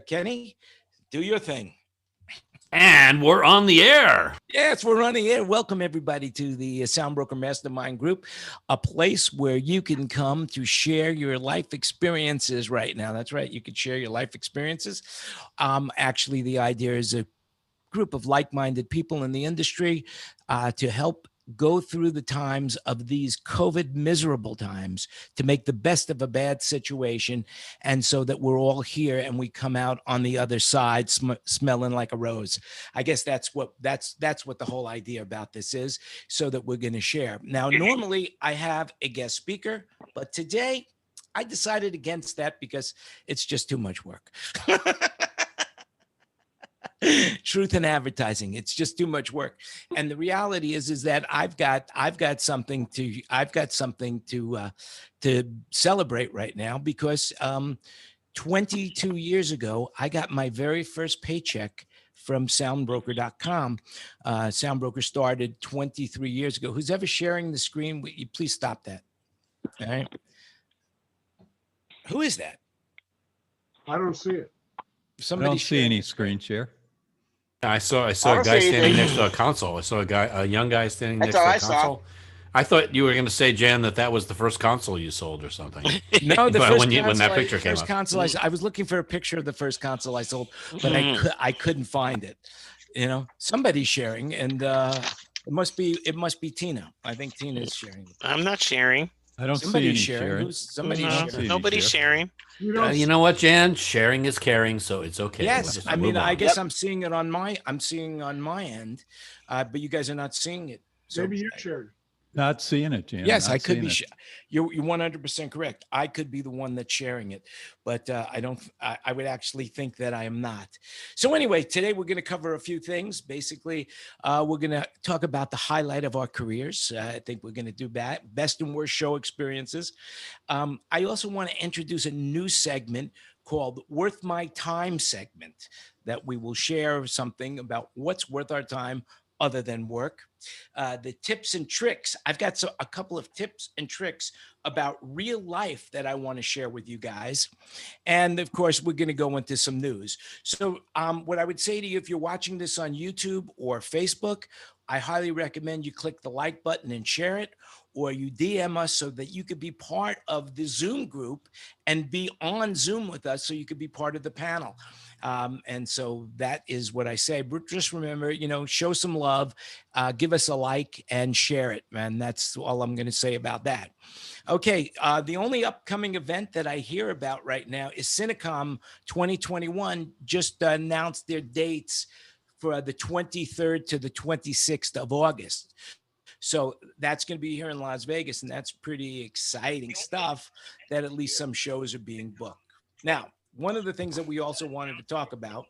Kenny, do your thing. And we're on the air. Yes, we're running it. Welcome, everybody, to the SoundBroker Mastermind Group, a place where you can come to share your life experiences right now. That's right. You can share your life experiences. Actually, the idea is a group of like-minded people in the industry to help go through the times of these COVID miserable times to make the best of a bad situation, and so that we're all here and we come out on the other side smelling like a rose. I guess that's what the whole idea about this is, so that we're going to share. Now, normally I have a guest speaker, but today I decided against that because it's just too much work. Truth in advertising, it's just too much work. And the reality is that I've got something to celebrate right now, because 22 years ago I got my very first paycheck from SoundBroker.com. SoundBroker started 23 years ago. Who's ever sharing the screen? Please stop that. All right. Who is that? I don't see it. Somebody I don't see any screen share. I saw a guy standing next to a console. I saw a young guy standing next to a console. I thought you were going to say, Jan, that was the first console you sold or something. No, the first when that picture came up. Console I was looking for a picture of the first console I sold, but I couldn't find it. You know, somebody's sharing, and it must be Tina. I think Tina is sharing. I'm not sharing. I don't see any sharing. Somebody's sharing. Nobody's sharing. You know what, Jan? Sharing is caring, so it's okay. Yes, I mean, I guess I'm seeing it on my end, but you guys are not seeing it. So maybe you're sharing. Not seeing it, Jan. Yes, I could be. You're 100% correct. I could be the one that's sharing it, but I would actually think that I am not. So anyway, today we're going to cover a few things. Basically, we're going to talk about the highlight of our careers. I think we're going to do that. Best and worst show experiences. I also want to introduce a new segment called Worth My Time segment, that we will share something about what's worth our time other than work. The tips and tricks. I've got a couple of tips and tricks about real life that I want to share with you guys. And of course, we're going to go into some news. So what I would say to you, if you're watching this on YouTube or Facebook, I highly recommend you click the like button and share it, or you DM us so that you could be part of the Zoom group and be on Zoom with us, so you could be part of the panel. And so that is what I say. But just remember, show some love, give us a like and share it, man. That's all I'm going to say about that. Okay. The only upcoming event that I hear about right now is Cinecom 2021 just announced their dates for the 23rd to the 26th of August. So that's going to be here in Las Vegas, and that's pretty exciting stuff, that at least some shows are being booked. Now, one of the things that we also wanted to talk about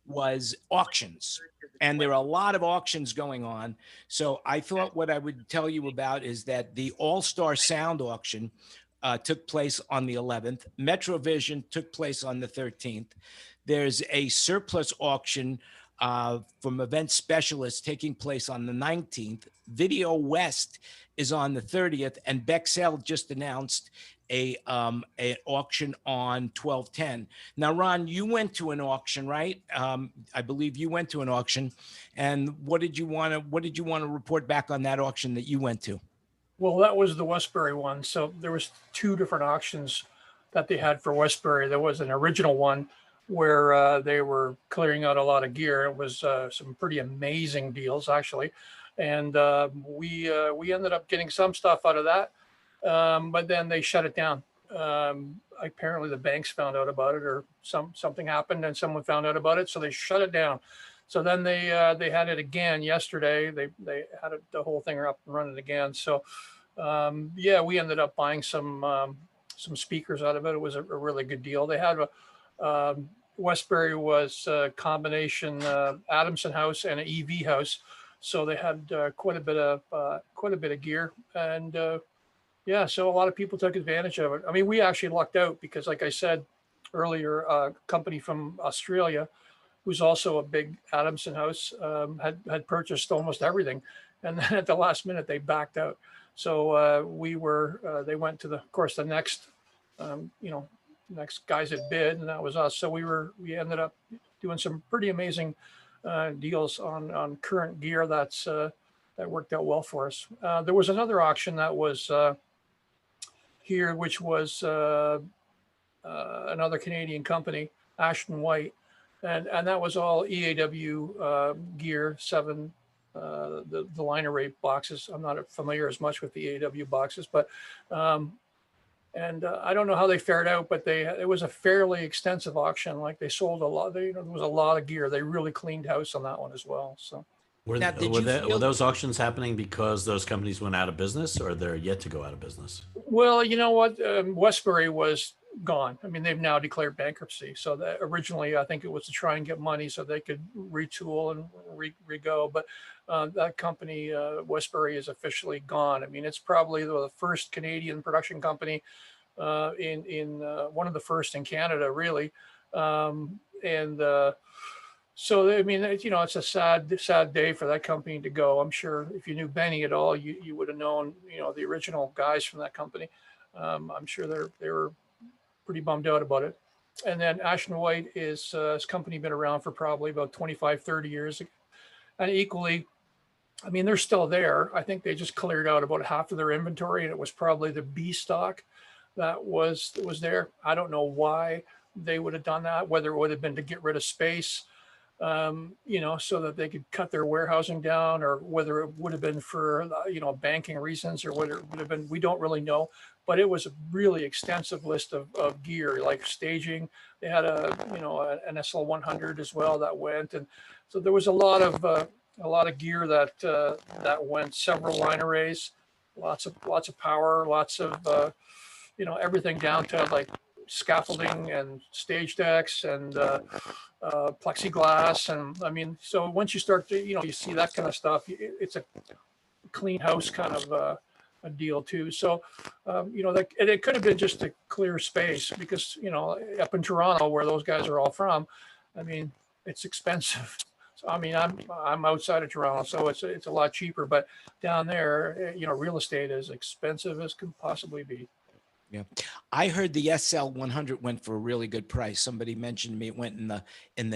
was auctions, and there are a lot of auctions going on. So I thought what I would tell you about is that the All-Star Sound auction took place on the 11th. Metrovision took place on the 13th. There's a surplus auction from Event Specialists taking place on the 19th. Video West is on the 30th, and Bexel just announced an auction on 12/10. Now, Ron, you went to an auction, right? I believe you went to an auction. And what did you want to report back on that auction that you went to? Well, that was the Westbury one. So there was two different auctions that they had for Westbury. There was an original one where they were clearing out a lot of gear. It was some pretty amazing deals, actually. And we ended up getting some stuff out of that. But then they shut it down. Apparently the banks found out about it, or something happened and someone found out about it. So they shut it down. So then they had it again yesterday. They had the whole thing up and running again. So we ended up buying some speakers out of it. It was a really good deal. They had Westbury was a combination Adamson house and an EV house. So they had quite a bit of gear, and so a lot of people took advantage of it. I mean, we actually lucked out because, like I said earlier, a company from Australia, who's also a big Adamson house, had purchased almost everything, and then at the last minute they backed out. So they went to the next next guys that bid, and that was us. So we ended up doing some pretty amazing deals on current gear that worked out well for us. There was another auction that was here, which was another Canadian company, Ashton White, and that was all EAW gear, the line array boxes. I'm not familiar as much with the EAW boxes, but I don't know how they fared out, but it was a fairly extensive auction. Like they sold a lot. There was a lot of gear. They really cleaned house on that one as well. So. Were those auctions happening because those companies went out of business, or they're yet to go out of business? Well, you know what? Westbury was gone. I mean, they've now declared bankruptcy. So that originally, I think it was to try and get money so they could retool and re-go. But that company, Westbury, is officially gone. I mean, it's probably the first Canadian production company in one of the first in Canada, really. So, I mean, it's a sad day for that company to go. I'm sure if you knew Benny at all, you would have known, the original guys from that company. I'm sure they were pretty bummed out about it. And then Ashton White his company been around for probably about 25, 30 years. And equally, I mean, they're still there. I think they just cleared out about half of their inventory, and it was probably the B stock that was there. I don't know why they would have done that, whether it would have been to get rid of space, so that they could cut their warehousing down, or whether it would have been for, banking reasons, or whether it would have been, we don't really know. But it was a really extensive list of gear, like staging. They had an SL 100 as well that went. And so there was a lot of gear that went, several line arrays, lots of power, lots of, everything down to like scaffolding and stage decks and plexiglass. And I mean, so once you start to, you see that kind of stuff, it's a clean house kind of a deal too. So, it could have been just a clear space because, up in Toronto where those guys are all from, I mean, it's expensive. So, I mean, I'm outside of Toronto, so it's a lot cheaper, but down there, real estate is expensive as can possibly be. Yeah, I heard the SL 100 went for a really good price. Somebody mentioned to me it went in the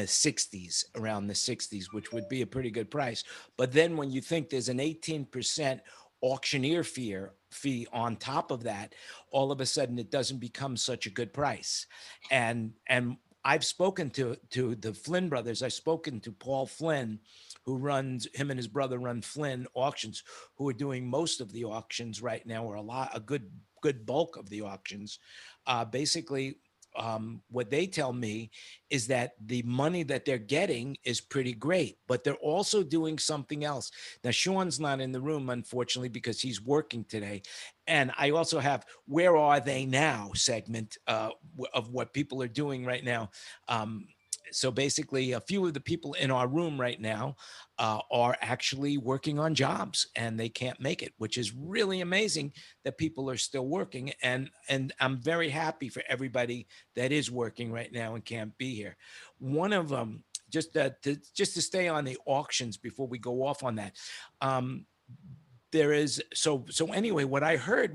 60s, around the 60s, which would be a pretty good price. But then when you think there's an 18% auctioneer fee on top of that, all of a sudden it doesn't become such a good price. And I've spoken to the Flynn brothers. I've spoken to Paul Flynn, him and his brother run Flynn Auctions, who are doing most of the auctions right now, or a good bulk of the auctions. Basically, what they tell me is that the money that they're getting is pretty great, but they're also doing something else. Now, Sean's not in the room, unfortunately, because he's working today. And I also have Where Are They Now segment of what people are doing right now. So basically, a few of the people in our room right now are actually working on jobs, and they can't make it, which is really amazing that people are still working. And I'm very happy for everybody that is working right now and can't be here. One of them, just to stay on the auctions before we go off on that. There is so anyway, what I heard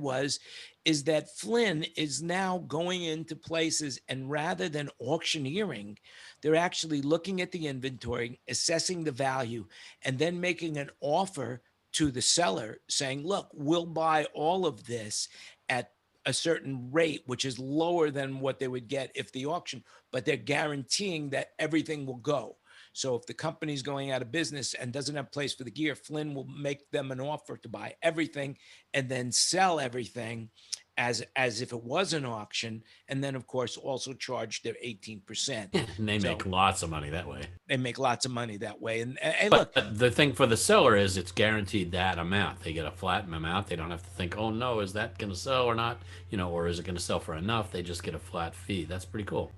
is that Flynn is now going into places, and rather than auctioneering, they're actually looking at the inventory, assessing the value, and then making an offer to the seller saying, look, we'll buy all of this at a certain rate, which is lower than what they would get if the auction, but they're guaranteeing that everything will go. So if the company's going out of business and doesn't have place for the gear, Flynn will make them an offer to buy everything and then sell everything as if it was an auction. And then, of course, also charge their 18%. And they make lots of money that way. They make lots of money that way. And look, the thing for the seller is it's guaranteed that amount. They get a flat amount. They don't have to think, oh, no, is that going to sell or not? Or is it going to sell for enough? They just get a flat fee. That's pretty cool.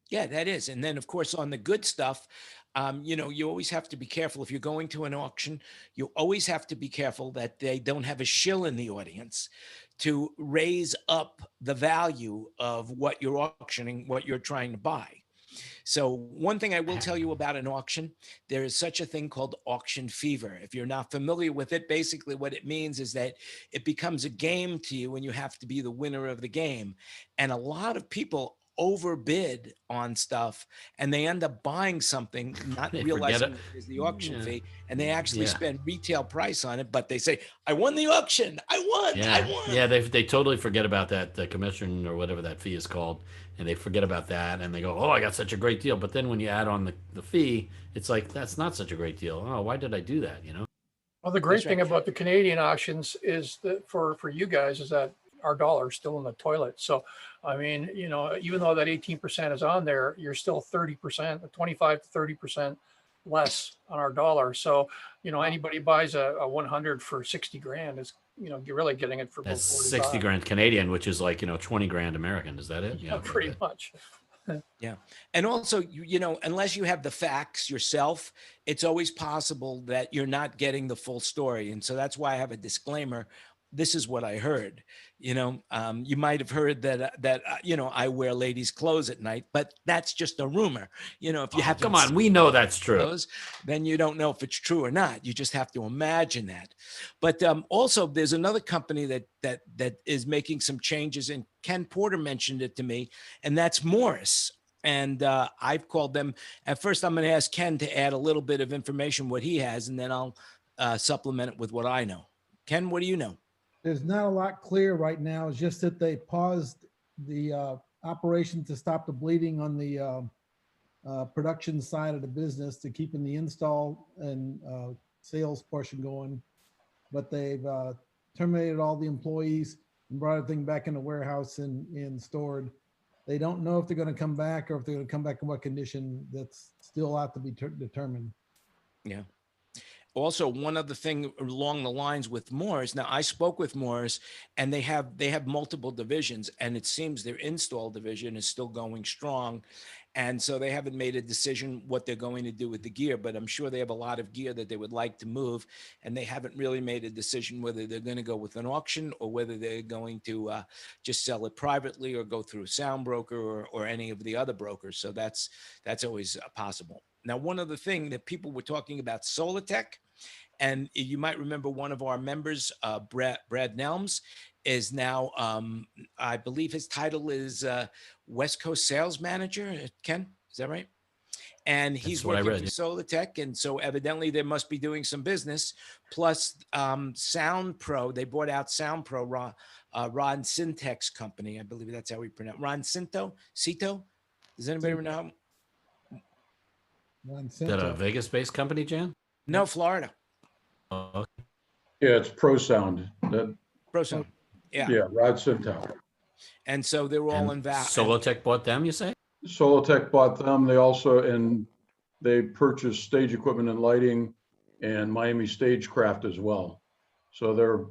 Yeah, that is. And then, of course, on the good stuff, you always have to be careful. If you're going to an auction, you always have to be careful that they don't have a shill in the audience to raise up the value of what you're auctioning, what you're trying to buy. So one thing I will tell you about an auction, there is such a thing called auction fever. If you're not familiar with it, basically what it means is that it becomes a game to you and you have to be the winner of the game. And a lot of people overbid on stuff, and they end up buying something, not They forget realizing it. is the auction Yeah. fee, and they actually Yeah. spend retail price on it, but they say, I won the auction. I won. Yeah, I won. yeah, they totally forget about that, the commission or whatever that fee is called, and they forget about that, and they go, "Oh, I got such a great deal." But then when you add on the fee, it's like that's not such a great deal. Oh, why did I do that? You know? Well, the great thing about the Canadian auctions is that for you guys is that our dollar is still in the toilet. So, I mean, you know, even though that 18% is on there, you're still 30%, 25 to 30% less on our dollar. So, you know, anybody buys a 100 for 60 grand is, you know, you're really getting it for about That's 45. 60 grand Canadian, which is like, 20 grand American. Is that it? Yeah, pretty much. Yeah. And also, you know, unless you have the facts yourself, it's always possible that you're not getting the full story. And so that's why I have a disclaimer. This is what I heard. You know, you might have heard that you know, I wear ladies' clothes at night, but that's just a rumor. You know, if you have come on, we know that's true. Clothes, then you don't know if it's true or not. You just have to imagine that. But also, there's another company that is making some changes, and Ken Porter mentioned it to me, and that's Morris. And I've called them. At first, I'm going to ask Ken to add a little bit of information, what he has, and then I'll supplement it with what I know. Ken, what do you know? There's not a lot clear right now. It's just that they paused the operation to stop the bleeding on the production side of the business to keeping the install and sales portion going. But they've terminated all the employees and brought everything back in the warehouse and stored. They don't know if they're going to come back or if they're going to come back in what condition. That's still out to be determined. Yeah. Also, one other thing along the lines with Morris. Now, I spoke with Morris, and they have multiple divisions, and it seems their install division is still going strong, and so they haven't made a decision what they're going to do with the gear. But I'm sure they have a lot of gear that they would like to move, and they haven't really made a decision whether they're going to go with an auction or whether they're going to just sell it privately or go through SoundBroker or any of the other brokers. So that's always possible. Now, one other thing that people were talking about, Solartech. And you might remember one of our members, Brad Nelms, is now, I believe his title is West Coast Sales Manager. Ken, is that right? And he's working for Solartech, and so evidently they must be doing some business. Plus, Sound Pro, they bought out Sound Pro, Ron Sintech's company. I believe that's how we pronounce Ron Cito. Does anybody know? Is that a Vegas-based company, Jan? No, Florida. Okay. Yeah, it's ProSound. ProSound. Yeah. Yeah, Rod Sintel. And so they were all in Solartech bought them, you say? Solartech bought them. They purchased stage equipment and lighting and Miami Stagecraft as well. So they're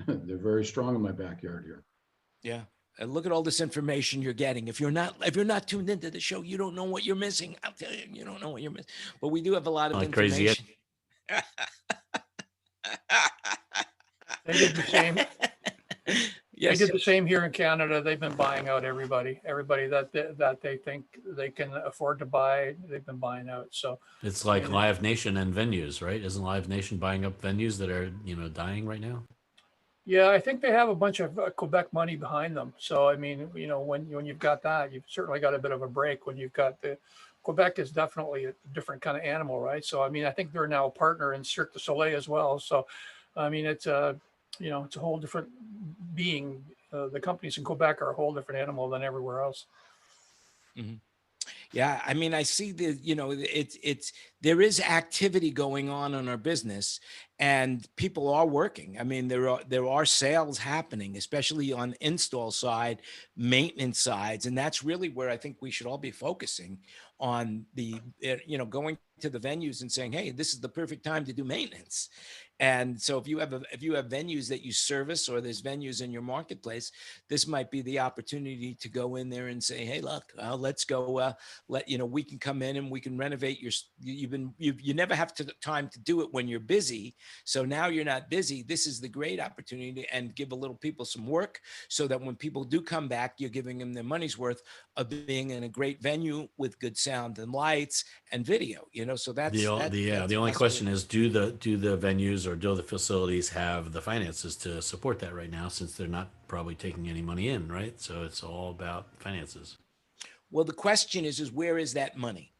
very strong in my backyard here. Yeah. And look at all this information you're getting. If you're not tuned into the show, you don't know what you're missing. I'll tell you, you don't know what you're missing. But we do have a lot of information. Crazy. They did the same. Yes. They did the same here in Canada. They've been buying out everybody that they think they can afford to buy. They've been buying out. So it's like Live Nation and venues, right? Isn't Live Nation buying up venues that are dying right now? Yeah, I think they have a bunch of Quebec money behind them. So I mean, when you've got that, you've certainly got a bit of a break. When you've got Quebec is definitely a different kind of animal, right? So I mean, I think they're now a partner in Cirque du Soleil as well. So I mean, it's it's a whole different being. The companies in Quebec are a whole different animal than everywhere else. Mm-hmm. Yeah, I mean, I see there is activity going on in our business, and people are working. I mean, there are sales happening, especially on install side, maintenance sides, and that's really where I think we should all be focusing on going to the venues and saying, hey, this is the perfect time to do maintenance. And so if you have venues that you service, or there's venues in your marketplace, this might be the opportunity to go in there and say, hey, look, let's go, we can come in and we can renovate you never have time to do it when you're busy. So now you're not busy. This is the great opportunity, and give a little people some work, so that when people do come back, you're giving them their money's worth of being in a great venue with good sound and lights and video, so that's the only question is, do the venues or do the facilities have the finances to support that right now, since they're not probably taking any money in, right? So it's all about finances. Well, the question is where is that money?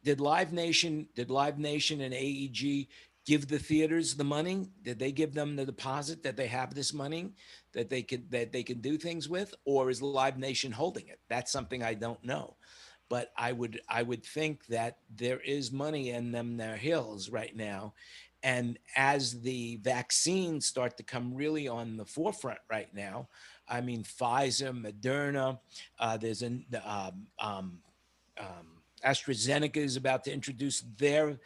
Did Live Nation and AEG give the theaters the money? Did they give them the deposit that they have this money that they can do things with, or is Live Nation holding it? That's something I don't know. But I would think that there is money in them their hills right now. And as the vaccines start to come really on the forefront right now, I mean, Pfizer, Moderna, there's an AstraZeneca is about to introduce their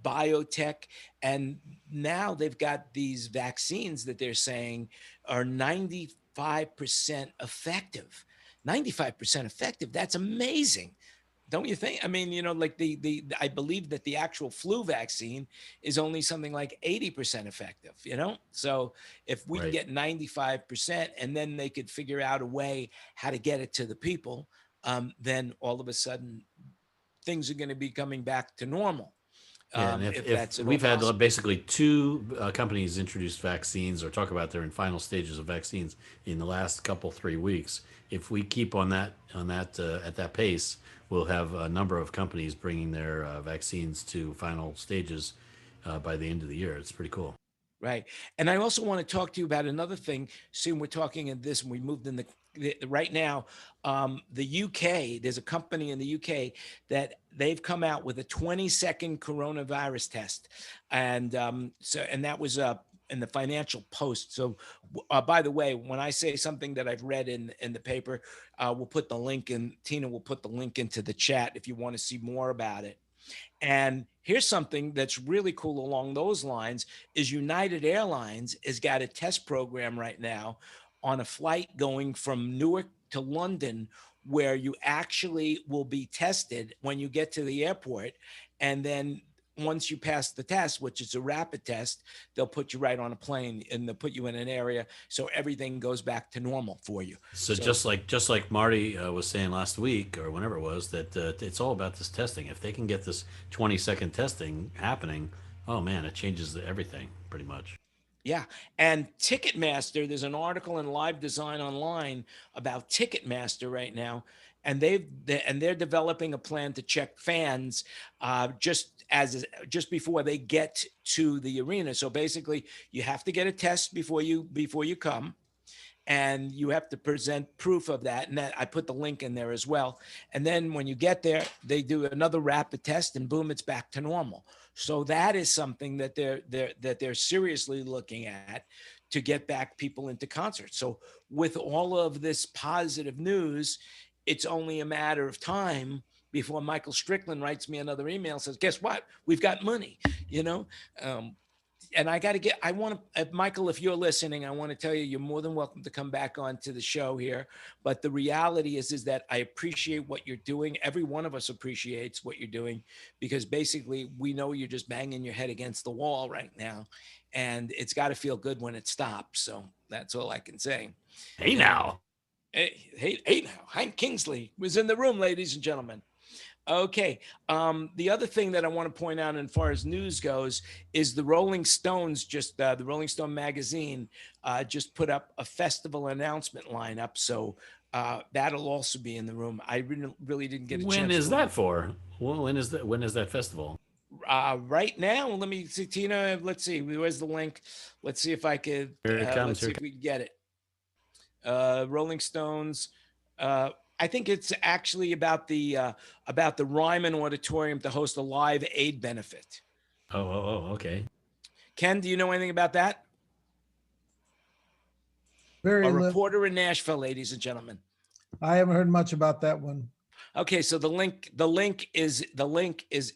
biotech, and now they've got these vaccines that they're saying are 95% effective. 95% effective. That's amazing. Don't you think? I mean, like the I believe that the actual flu vaccine is only something like 80% effective, So if we can Right. get 95% and then they could figure out a way how to get it to the people, then all of a sudden things are going to be coming back to normal. Yeah, and If if that's at all we've had possible. basically two companies introduce vaccines or talk about they're in final stages of vaccines in the last couple 3 weeks, if we keep on that at that pace, we'll have a number of companies bringing their vaccines to final stages by the end of the year. It's pretty cool. Right. And I also want to talk to you about another thing. Soon we're talking in this, and we moved in right now. The UK, there's a company in the UK that they've come out with a 20-second coronavirus test. And and that was in the Financial Post. So, by the way, when I say something that I've read in the paper, we'll put the link in. Tina will put the link into the chat if you want to see more about it. And here's something that's really cool along those lines is United Airlines has got a test program right now on a flight going from Newark to London where you actually will be tested when you get to the airport. And then once you pass the test, which is a rapid test, they'll put you right on a plane and they'll put you in an area so everything goes back to normal for you. So just like Marty was saying last week or whenever it was that it's all about this testing. If they can get this 20-second testing happening, oh man, it changes everything pretty much. Yeah. And Ticketmaster, there's an article in Live Design Online about Ticketmaster right now. And they're developing a plan to check fans just before they get to the arena. So basically, you have to get a test before you come, and you have to present proof of that. And that I put the link in there as well. And then when you get there, they do another rapid test, and boom, it's back to normal. So that is something that they're seriously looking at to get back people into concerts. So with all of this positive news, it's only a matter of time before Michael Strickland writes me another email, says, guess what? We've got money, and I want to, Michael, if you're listening, I want to tell you, you're more than welcome to come back onto the show here. But the reality is that I appreciate what you're doing. Every one of us appreciates what you're doing, because basically we know you're just banging your head against the wall right now, and it's got to feel good when it stops. So that's all I can say. Hey now. Hey now. Hank Kingsley was in the room, ladies and gentlemen. Okay. The other thing that I want to point out, as far as news goes, is the Rolling Stones the Rolling Stone magazine just put up a festival announcement lineup. So that'll also be in the room. I really didn't get a chance. When is that for? Well, when is that festival? Right now, let me see, Tina. Let's see. Where's the link? Let's see if I could. Here it comes. Let's see if we can get it. Rolling Stones. I think it's actually about the Ryman Auditorium to host a live aid benefit. Oh, okay. Ken, do you know anything about that? A reporter in Nashville, ladies and gentlemen. I haven't heard much about that one. Okay, so the link is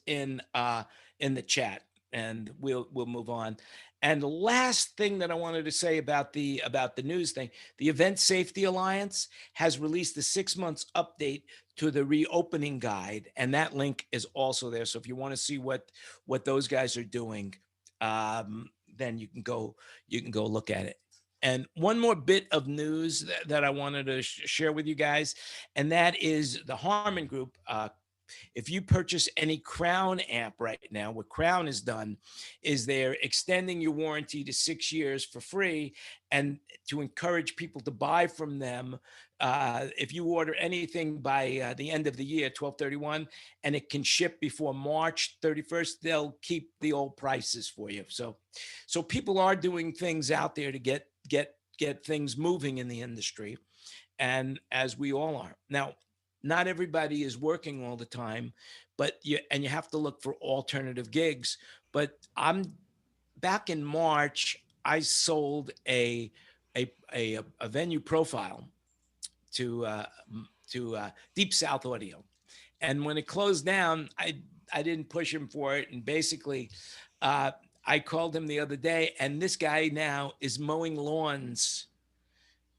in the chat, and we'll move on. And the last thing that I wanted to say about the news thing, the Event Safety Alliance has released a 6 months update to the reopening guide, and that link is also there. So if you want to see what those guys are doing, then you can go look at it. And one more bit of news that I wanted to share with you guys, and that is the Harmon Group If you purchase any Crown amp right now, what Crown has done is they're extending your warranty to 6 years for free, and to encourage people to buy from them. If you order anything by the end of the year, 12/31, and it can ship before March 31st, they'll keep the old prices for you. So people are doing things out there to get things moving in the industry, and as we all are now. Not everybody is working all the time, but you have to look for alternative gigs. But I'm back in March, I sold a venue profile to Deep South Audio, and when it closed down, I didn't push him for it, and basically, I called him the other day, and this guy now is mowing lawns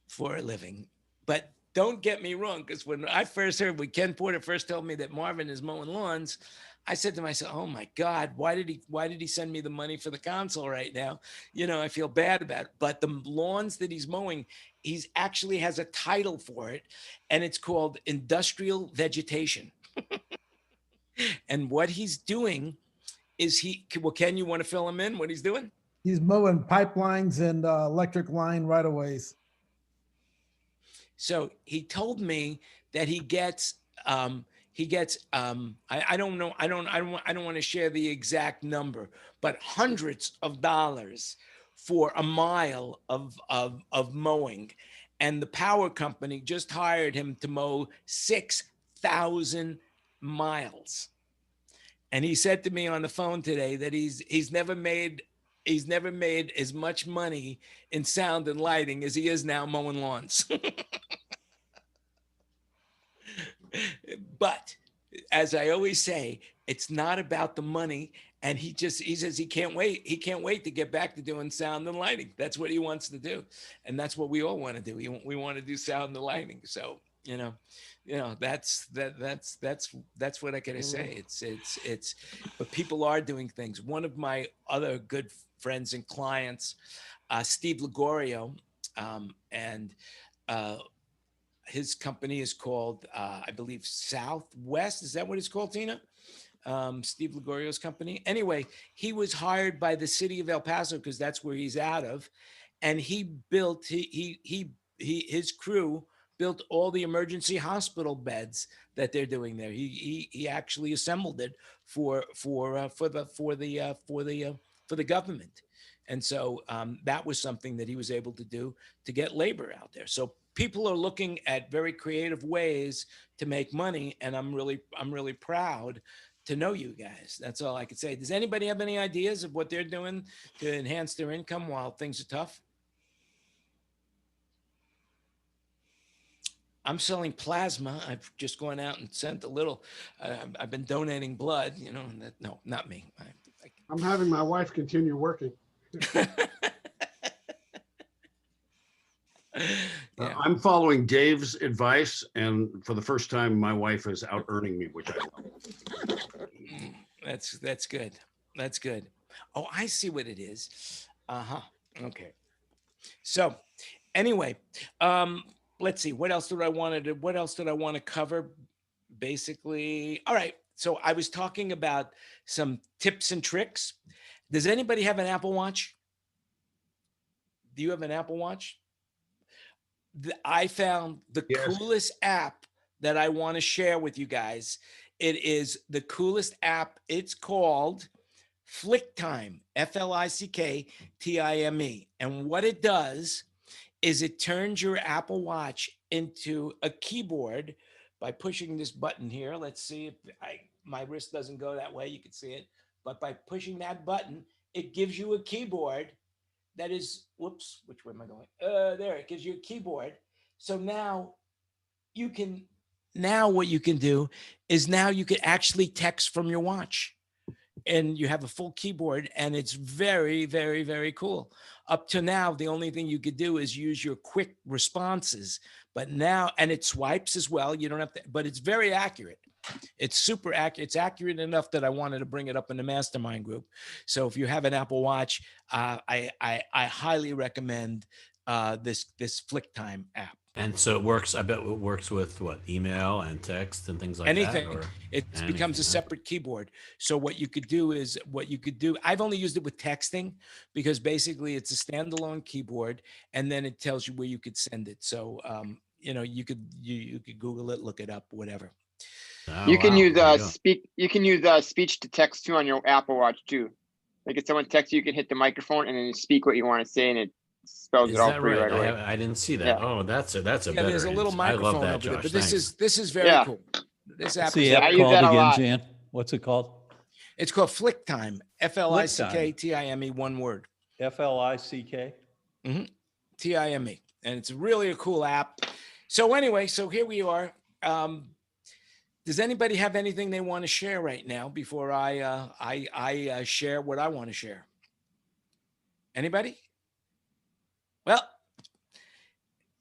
for a living. But don't get me wrong, because when I first heard, when Ken Porter first told me that Marvin is mowing lawns, I said to myself, "Oh my God, why did he send me the money for the console right now?" I feel bad about it. But the lawns that he's mowing, he's actually has a title for it, and it's called industrial vegetation. And what he's doing is Ken, you want to fill him in what he's doing? He's mowing pipelines and electric line right of ways. So he told me that he gets I don't know, I don't want to share the exact number, but hundreds of dollars for a mile of mowing. And the power company just hired him to mow 6,000 miles. And he said to me on the phone today that he's never made as much money in sound and lighting as he is now mowing lawns. But as I always say, it's not about the money. And he says he can't wait. He can't wait to get back to doing sound and lighting. That's what he wants to do. And that's what we all want to do. We want to do sound and lighting. So, that's what I gotta say. It's, but people are doing things. One of my other good friends and clients, Steve Ligorio, and his company is called, I believe, Southwest. Is that what it's called, Tina? Steve Ligorio's company. Anyway, he was hired by the city of El Paso because that's where he's out of, and he built his crew built all the emergency hospital beds that they're doing there. He actually assembled it for the government. And so that was something that he was able to do to get labor out there. So people are looking at very creative ways to make money, and I'm really proud to know you guys. That's all I could say. Does anybody have any ideas of what they're doing to enhance their income while things are tough? I'm selling plasma. I've just gone out and sent a little. I've been donating blood. No, not me. I'm having my wife continue working. Yeah. I'm following Dave's advice, and for the first time, my wife is out earning me, which I love. That's good. That's good. Oh, I see what it is. Okay. So, anyway, let's see. What else did I want to cover? Basically, all right. So I was talking about some tips and tricks. Does anybody have an Apple Watch? Do you have an Apple Watch? I found the coolest app that I want to share with you guys. It is the coolest app. It's called FlickTime, FlickTime. And what it does is it turns your Apple Watch into a keyboard by pushing this button here. Let's see if my wrist doesn't go that way. You can see it. But by pushing that button, it gives you a keyboard that is, whoops, which way am I going? There, it gives you a keyboard. So now what you can do is now you can actually text from your watch, and you have a full keyboard, and it's very, very, very cool. Up to now, the only thing you could do is use your quick responses, but now, and it swipes as well. You don't have to, but it's very accurate. It's super accurate. It's accurate enough that I wanted to bring it up in the mastermind group. So if you have an Apple Watch, I highly recommend this FlickTime app. And so it works, I bet it works with what, email and text and things like that? Anything. Or It becomes a anything, huh? separate keyboard. So what you could do is I've only used it with texting because basically it's a standalone keyboard and then it tells you where you could send it. So, you could Google it, look it up, whatever. Oh, You can wow. use There you go. you can use speech to text too on your Apple Watch too. Like if someone texts you, you can hit the microphone and then you speak what you want to say, and it spells Is it out that for you right? right away. I didn't see that. Yeah. Oh, that's a Yeah, better there's a little answer. I love microphone that, over there, Josh. but Thanks. this is very Yeah. cool. This What's app the is Yeah, I app use called that a again, lot. Jan? What's it called? it's called Flick Time. FLICKTIME, one word. FLICK? TIME. And it's really a cool app. So anyway, so here we are. Does anybody have anything they want to share right now before I share what I want to share? Anybody? Well,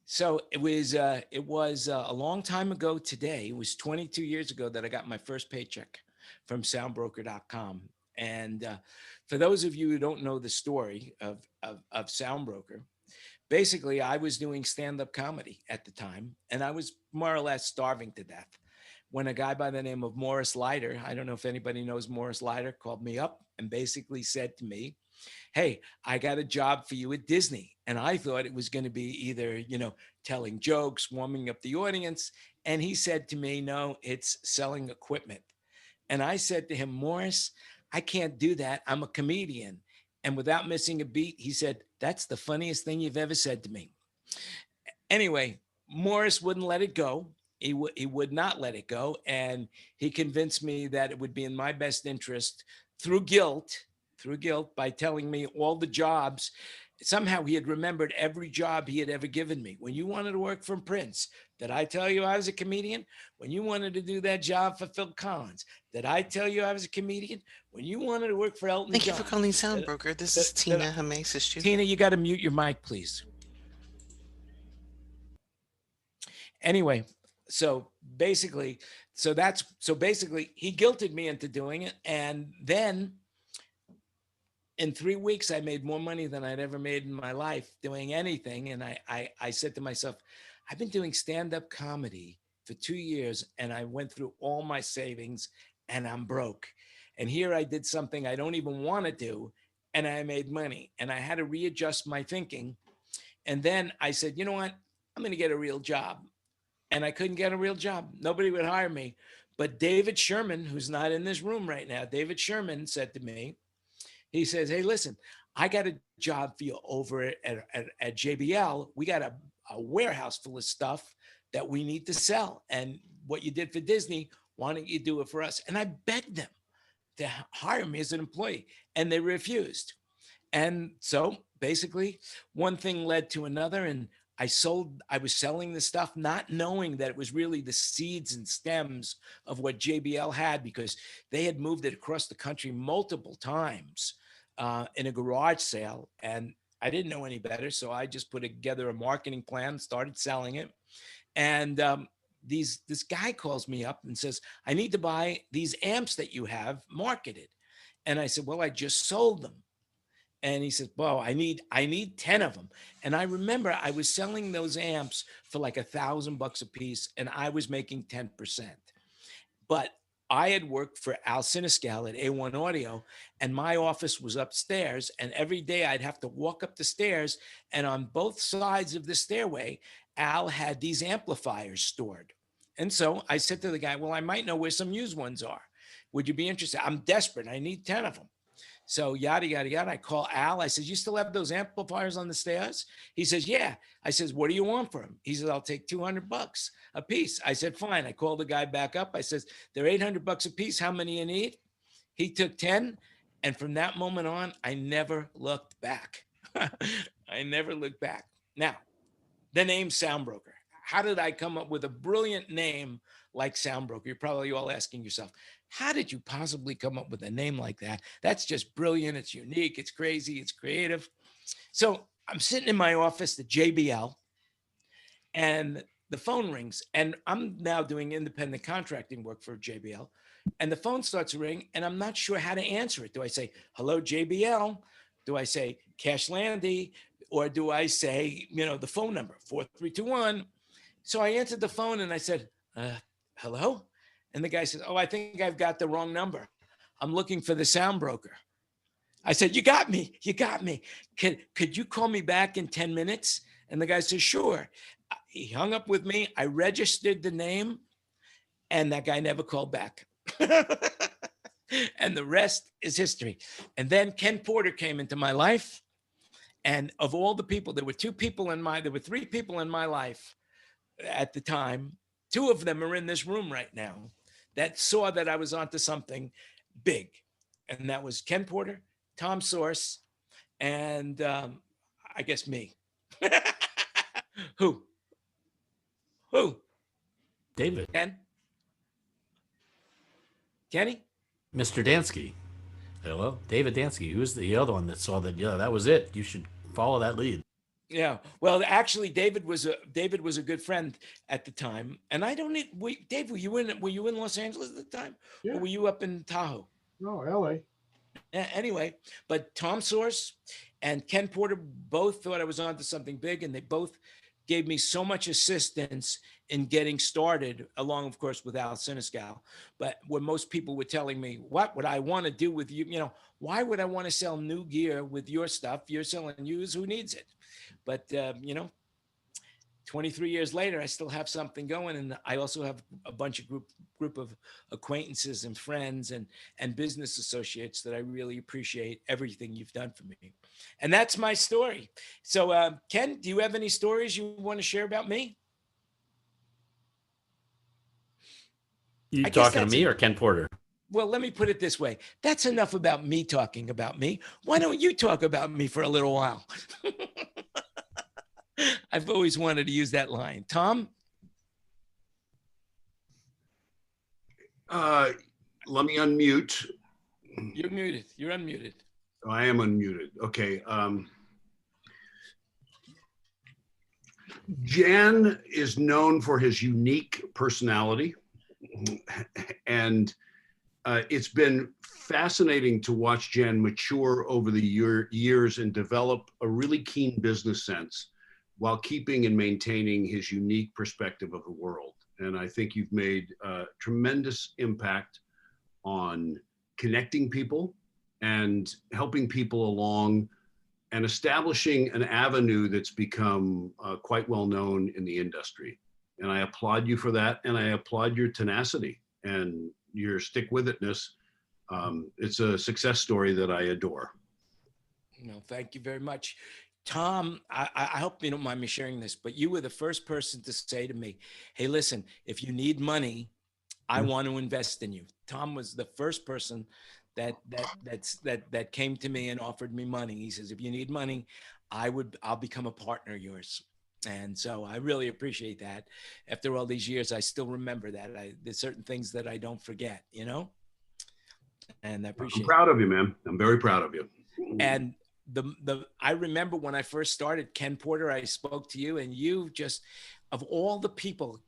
so it was a long time ago today. It was 22 years ago that I got my first paycheck from SoundBroker.com. And for those of you who don't know the story of SoundBroker, basically I was doing stand-up comedy at the time, and I was more or less starving to death when a guy by the name of Morris Leiter, I don't know if anybody knows Morris Leiter, called me up and basically said to me, hey, I got a job for you at Disney. And I thought it was going to be either, telling jokes, warming up the audience. And he said to me, no, it's selling equipment. And I said to him, Morris, I can't do that. I'm a comedian. And without missing a beat, he said, that's the funniest thing you've ever said to me. Anyway, Morris wouldn't let it go. He would not let it go. And he convinced me that it would be in my best interest through guilt by telling me all the jobs. Somehow he had remembered every job he had ever given me. When you wanted to work for Prince, did I tell you I was a comedian? When you wanted to do that job for Phil Collins, did I tell you I was a comedian? When you wanted to work for Elton Thank John. you for calling SoundBroker. This is Tina. How may I assist you? Tina, you got to mute your mic, please. Anyway, so basically he guilted me into doing it. And then in 3 weeks, I made more money than I'd ever made in my life doing anything. And I said to myself, I've been doing stand-up comedy for 2 years, and I went through all my savings and I'm broke. And here I did something I don't even want to do, and I made money. And I had to readjust my thinking. And then I said, you know what? I'm going to get a real job. And I couldn't get a real job. Nobody would hire me. But David Sherman, who's not in this room right now, David Sherman said to me, he says, hey, listen, I got a job for you over at JBL. We got a warehouse full of stuff that we need to sell. And what you did for Disney, why don't you do it for us? And I begged them to hire me as an employee, and they refused. And so basically one thing led to another, and I was selling the stuff, not knowing that it was really the seeds and stems of what JBL had, because they had moved it across the country multiple times in a garage sale. And I didn't know any better. So I just put together a marketing plan, started selling it. And this guy calls me up and says, I need to buy these amps that you have marketed. And I said, well, I just sold them. And he says, well, I need 10 of them. And I remember I was selling those amps for like $1,000 a piece, and I was making 10%. But I had worked for Al Siniscal at A1 Audio, and my office was upstairs. And every day I'd have to walk up the stairs, and on both sides of the stairway, Al had these amplifiers stored. And so I said to the guy, well, I might know where some used ones are. Would you be interested? I'm desperate. I need 10 of them. So yada, yada, yada. I call Al. I says, you still have those amplifiers on the stairs? He says, yeah. I says, what do you want for them? He says, I'll take $200 a piece. I said, fine. I called the guy back up. I says, they're $800 a piece. How many you need? He took 10. And from that moment on, I never looked back. I never looked back. Now, the name SoundBroker. How did I come up with a brilliant name like SoundBroker? You're probably all asking yourself, how did you possibly come up with a name like that? That's just brilliant. It's unique. It's crazy. It's creative. So I'm sitting in my office at JBL, and the phone rings. And I'm now doing independent contracting work for JBL. And the phone starts to ring, and I'm not sure how to answer it. Do I say, hello, JBL? Do I say, Cash Landy? Or do I say, the phone number, 4321? So I answered the phone and I said, hello? And the guy says, oh, I think I've got the wrong number. I'm looking for the sound broker. I said, you got me. You got me. Could you call me back in 10 minutes? And the guy says, sure. He hung up with me. I registered the name and that guy never called back. And the rest is history. And then Ken Porter came into my life. And of all the people, there were three people in my life at the time. Two of them are in this room right now that saw that I was onto something big. And that was Ken Porter, Tom Source, and I guess me. Who? David. Kenny? Mr. Dansky. Hello, David Dansky. Who's the other one that saw that? Yeah, that was it. You should follow that lead. Yeah. Well, actually, David was a good friend at the time, and I don't need. Dave, were you in Los Angeles at the time, Yeah. or were you up in Tahoe? No, LA. Anyway, but Tom Source and Ken Porter both thought I was onto something big, and they both gave me so much assistance in getting started, along, of course, with Al Siniscal. But when most people were telling me, what would I want to do with you? You know, why would I want to sell new gear with your stuff? You're selling used, who needs it? But, you know, 23 years later, I still have something going. And I also have a bunch of group of acquaintances and friends and business associates that I really appreciate everything you've done for me. And that's my story. So, Ken, do you have any stories you want to share about me? You talking to me or Ken Porter? Well, let me put it this way. That's enough about me talking about me. Why don't you talk about me for a little while? I've always wanted to use that line. Tom? Let me unmute. You're muted. You're unmuted. Oh, I am unmuted. Okay. Jan is known for his unique personality, and it's been fascinating to watch Jan mature over the years and develop a really keen business sense while keeping and maintaining his unique perspective of the world. And I think you've made a tremendous impact on connecting people and helping people along and establishing an avenue that's become quite well known in the industry. And I applaud you for that. And I applaud your tenacity and your stick-with-itness. It's a success story that I adore. No, thank you very much. Tom, I hope you don't mind me sharing this, but you were the first person to say to me, hey, listen, if you need money, I want to invest in you. Tom was the first person that came to me and offered me money. He says, if you need money, I'll become a partner of yours. And so I really appreciate that. After all these years, I still remember that. There's certain things that I don't forget, you know? And I appreciate it. I'm proud of you, man. I'm very proud of you. And I remember when I first started, Ken Porter, I spoke to you, and you just, of all the people,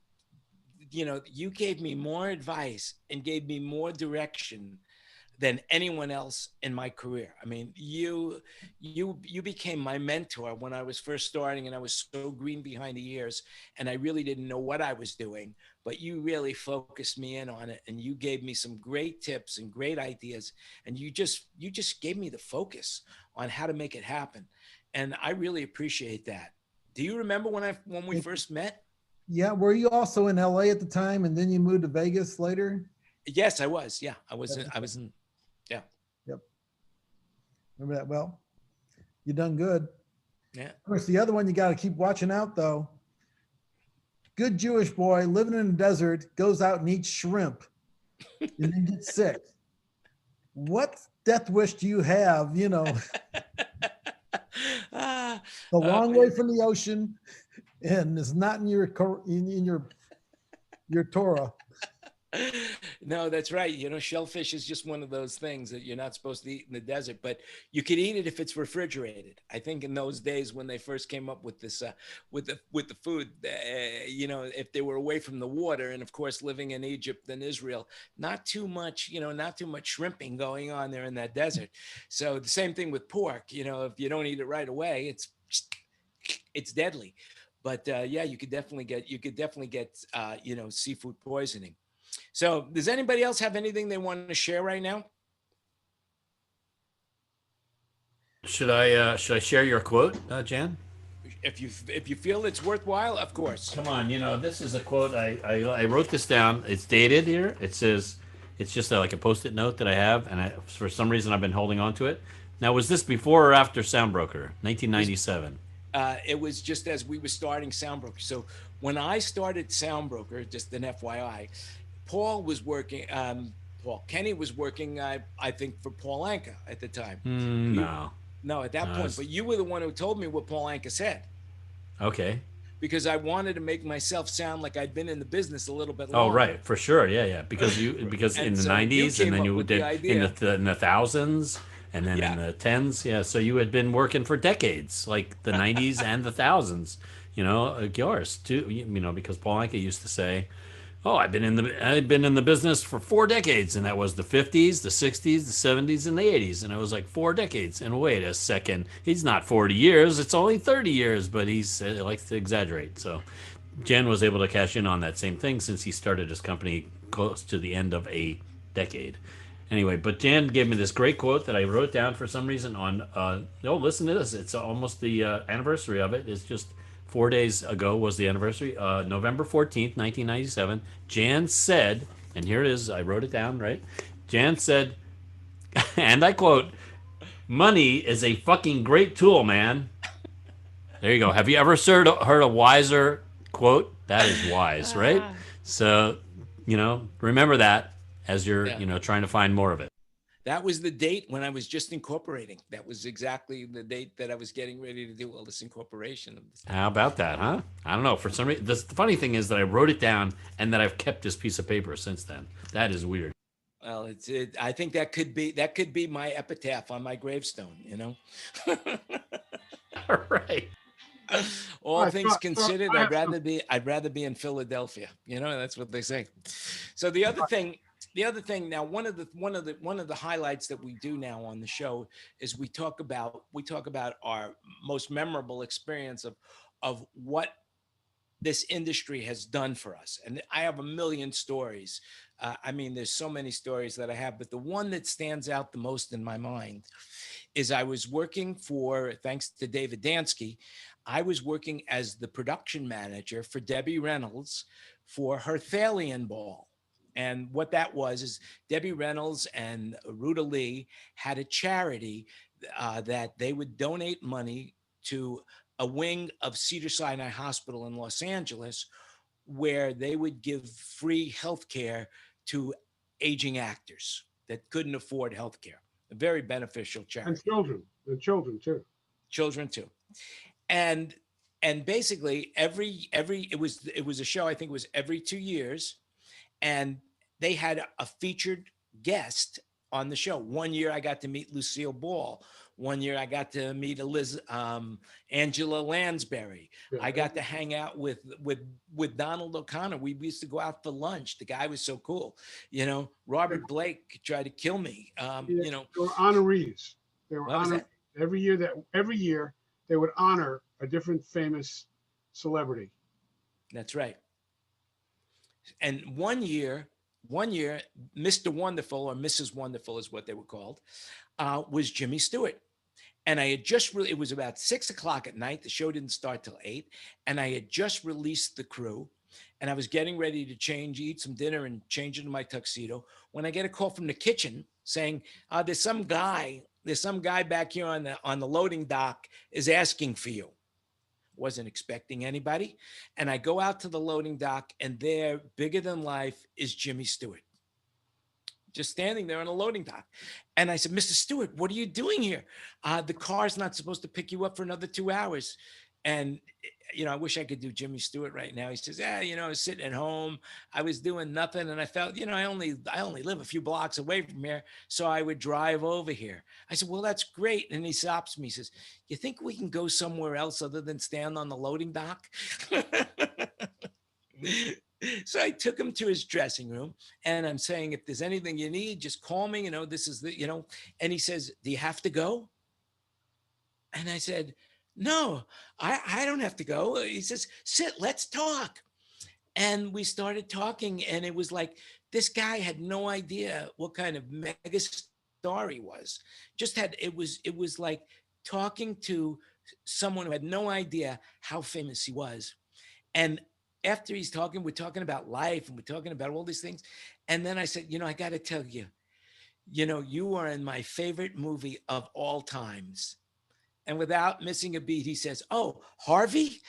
you know, you gave me more advice and gave me more direction than anyone else in my career. I mean, you became my mentor when I was first starting, and I was so green behind the ears, and I really didn't know what I was doing, but you really focused me in on it, and you gave me some great tips and great ideas, and you just gave me the focus on how to make it happen. And I really appreciate that. Do you remember when we first met? Yeah. Were you also in LA at the time, and then you moved to Vegas later? Yes, I was. Yeah, I was in. Yeah. Yep. Remember that well? You done good. Yeah. Of course, the other one you got to keep watching out though. Good Jewish boy living in the desert goes out and eats shrimp and then gets sick. What death wish do you have? You know, the long way from the ocean, and it's not in your Torah. No, that's right. You know, shellfish is just one of those things that you're not supposed to eat in the desert, but you could eat it if it's refrigerated. I think in those days when they first came up with this, with the food, you know, if they were away from the water, and of course living in Egypt and Israel, not too much shrimping going on there in that desert. So the same thing with pork. You know, if you don't eat it right away, it's deadly. But yeah, you could definitely get seafood poisoning. So does anybody else have anything they want to share right now? Should I share your quote, Jan? If you feel it's worthwhile, of course. Come on, this is a quote. I wrote this down. It's dated here. It says, it's just like a post-it note that I have, and for some reason I've been holding on to it. Now, was this before or after SoundBroker, 1997? It was just as we were starting SoundBroker. So when I started SoundBroker, just an FYI, Paul was working. Kenny was working. I think for Paul Anka at the time. No, at that point. But you were the one who told me what Paul Anka said. Okay. Because I wanted to make myself sound like I'd been in the business a little bit longer. Oh, right, for sure, yeah. Because in the 90s, and then you did in the thousands, and then in the tens, yeah. So you had been working for decades, like the 90s and the thousands. Yours too. Because Paul Anka used to say, "Oh, I've been in the business for 4 decades," and that was the 50s, the 60s, the 70s, and the 80s, and it was like 4 decades. And wait a second, he's not 40 years; it's only 30 years. But he likes to exaggerate. So Jen was able to cash in on that same thing since he started his company close to the end of a decade. Anyway, but Jan gave me this great quote that I wrote down for some reason on. Listen to this. It's almost the anniversary of it. It's just 4 days ago was the anniversary, November 14th, 1997. Jan said, and here it is, I wrote it down, right? Jan said, and I quote, "Money is a fucking great tool, man." There you go. Have you ever heard a wiser quote? That is wise, right? So, remember that as you're, trying to find more of it. That was the date when I was just incorporating. That was exactly the date that I was getting ready to do all this incorporation of this. How about that, huh? I don't know. For some reason, the funny thing is that I wrote it down and that I've kept this piece of paper since then. That is weird. Well, I think that could be my epitaph on my gravestone. All right. All things considered, I'd rather be in Philadelphia. That's what they say. So the other thing now, one of the highlights that we do now on the show is we talk about our most memorable experience of what this industry has done for us. And I have a million stories. There's so many stories that I have, but the one that stands out the most in my mind is I was working thanks to David Dansky, I was working as the production manager for Debbie Reynolds for her Thalian Ball. And what that was is Debbie Reynolds and Ruta Lee had a charity that they would donate money to a wing of Cedars-Sinai Hospital in Los Angeles, where they would give free health care to aging actors that couldn't afford health care. A very beneficial charity. And children too. Children too. And basically it was a show, I think it was every 2 years. And they had a featured guest on the show. One year I got to meet Lucille Ball. One year I got to meet Angela Lansbury. Yeah. I got to hang out with Donald O'Connor. We used to go out for lunch. The guy was so cool. Robert Blake tried to kill me. They were honorees. They were honored every year. They would honor a different famous celebrity. That's right. And one year, Mr. Wonderful or Mrs. Wonderful is what they were called, was Jimmy Stewart. And I had it was about 6:00 at night. The show didn't start till 8. And I had just released the crew and I was getting ready to eat some dinner and change into my tuxedo when I get a call from the kitchen saying, there's some guy back here on the loading dock is asking for you. Wasn't expecting anybody. And I go out to the loading dock and there, bigger than life, is Jimmy Stewart. Just standing there on a loading dock. And I said, "Mr. Stewart, what are you doing here? The car's not supposed to pick you up for another 2 hours." And, I wish I could do Jimmy Stewart right now. He says, I was sitting at home. I was doing nothing. And I felt, I only live a few blocks away from here. So I would drive over here. I said, "Well, that's great." And he stops me. He says, "You think we can go somewhere else other than stand on the loading dock?" So I took him to his dressing room and I'm saying, "If there's anything you need, just call me. This is and he says, "Do you have to go?" And I said, no, I don't have to go. He says, sit, let's talk. And we started talking, and it was like this guy had no idea what kind of mega star he was. Just had it was like talking to someone who had no idea how famous he was. And after he's talking, we're talking about life and we're talking about all these things. And then I said, I got to tell you, you are in my favorite movie of all times. And without missing a beat, he says, "Oh, Harvey?"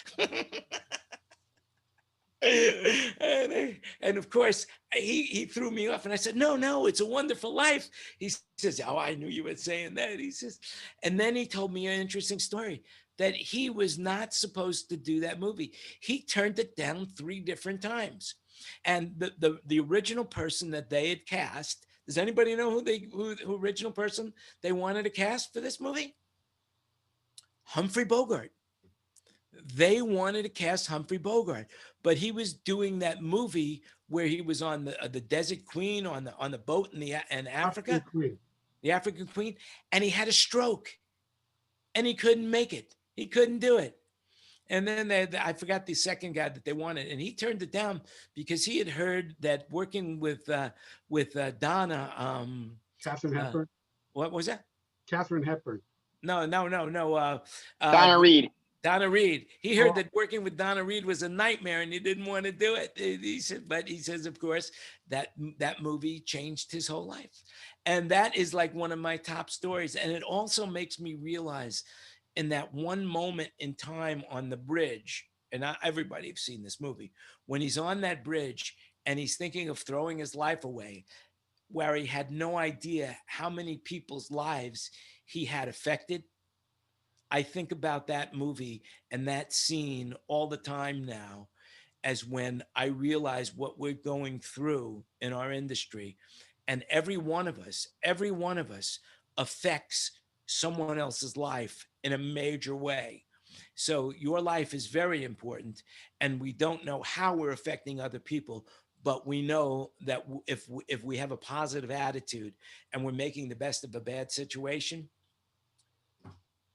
and of course, he threw me off, and I said, "No, it's a Wonderful Life." He says, "Oh, I knew you were saying that." He says, and then he told me an interesting story that he was not supposed to do that movie. He turned it down 3 different times, and the original person that they had cast. Does anybody know who original person they wanted to cast for this movie? Humphrey Bogart. They wanted to cast Humphrey Bogart, but he was doing that movie where he was on the Desert Queen on the boat in Africa, the African Queen, and he had a stroke, and he couldn't make it. He couldn't do it. And then I forgot the second guy that they wanted, and he turned it down because he had heard that working with Donna. Catherine Hepburn. What was that? Catherine Hepburn. No. Donna Reed. Donna Reed. He heard that working with Donna Reed was a nightmare, and he didn't want to do it. He says, of course, that movie changed his whole life, and that is like one of my top stories. And it also makes me realize, in that one moment in time on the bridge, and everybody have seen this movie, when he's on that bridge and he's thinking of throwing his life away, where he had no idea how many people's lives he had affected. I think about that movie and that scene all the time now, as when I realize what we're going through in our industry. And every one of us affects someone else's life in a major way. So your life is very important, and we don't know how we're affecting other people, but we know that if we have a positive attitude and we're making the best of a bad situation,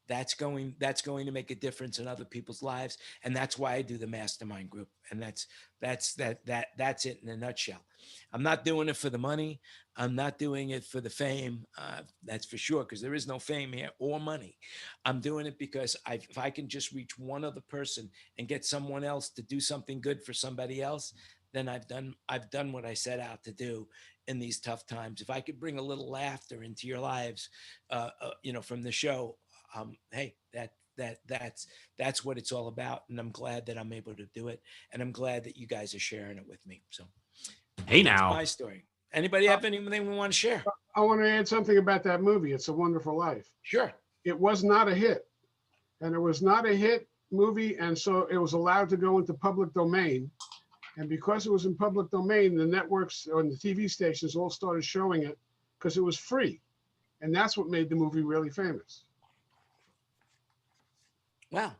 that's going to make a difference in other people's lives. And that's why I do the mastermind group. And that's it in a nutshell. I'm not doing it for the money. I'm not doing it for the fame. That's for sure, because there is no fame here or money. I'm doing it because if I can just reach one other person and get someone else to do something good for somebody else, then I've done what I set out to do in these tough times. If I could bring a little laughter into your lives, from the show, hey, that's what it's all about. And I'm glad that I'm able to do it. And I'm glad that you guys are sharing it with me. So, hey, that's now my story. Anybody have anything we want to share? I want to add something about that movie. It's a Wonderful Life. Sure. It was not a hit, and it was not a hit movie. And so it was allowed to go into public domain. And because it was in public domain, the networks and the TV stations all started showing it because it was free. And that's what made the movie really famous. Wow.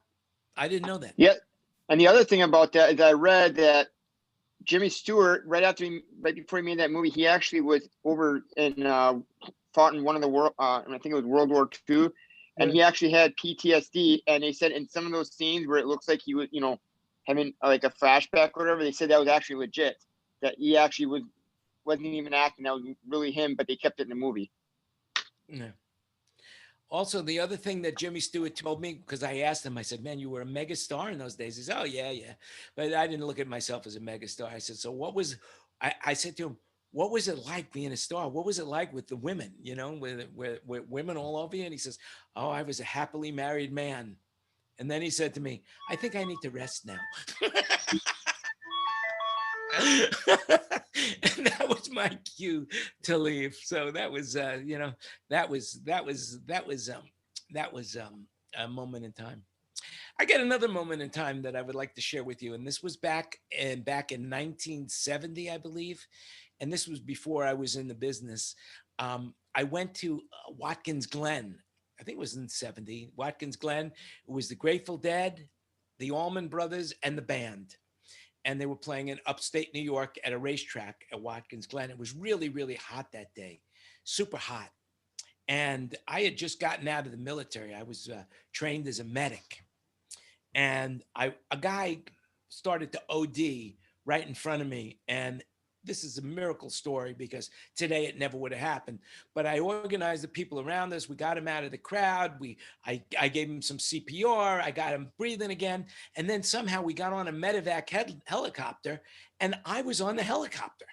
I didn't know that. Yeah. And the other thing about that is I read that Jimmy Stewart, right before he made that movie, he actually was over in fought in one of the world, I think it was World War II, and he actually had PTSD. And they said in some of those scenes where it looks like he was, having like a flashback or whatever, they said that was actually legit. That he actually wasn't even acting. That was really him, but they kept it in the movie. Yeah. Also, the other thing that Jimmy Stewart told me, because I asked him, I said, "Man, you were a mega star in those days." He said, "Oh, yeah. But I didn't look at myself as a mega star." I said, "So I said to him, what was it like being a star? What was it like with the women, with women all over you?" And he says, "Oh, I was a happily married man." And then he said to me, "I think I need to rest now." And that was my cue to leave. So that was, that was a moment in time. I got another moment in time that I would like to share with you, and this was back in 1970, I believe, and this was before I was in the business. I went to Watkins Glen. I think it was in 70. Watkins Glen. It was the Grateful Dead, the Allman Brothers, and the band. And they were playing in upstate New York at a racetrack at Watkins Glen. It was really, really hot that day, super hot. And I had just gotten out of the military. I was trained as a medic. and a guy started to OD right in front of me. And this is a miracle story because today it never would have happened. But I organized the people around us. We got him out of the crowd. I gave him some CPR. I got him breathing again. And then somehow we got on a medevac helicopter, and I was on the helicopter.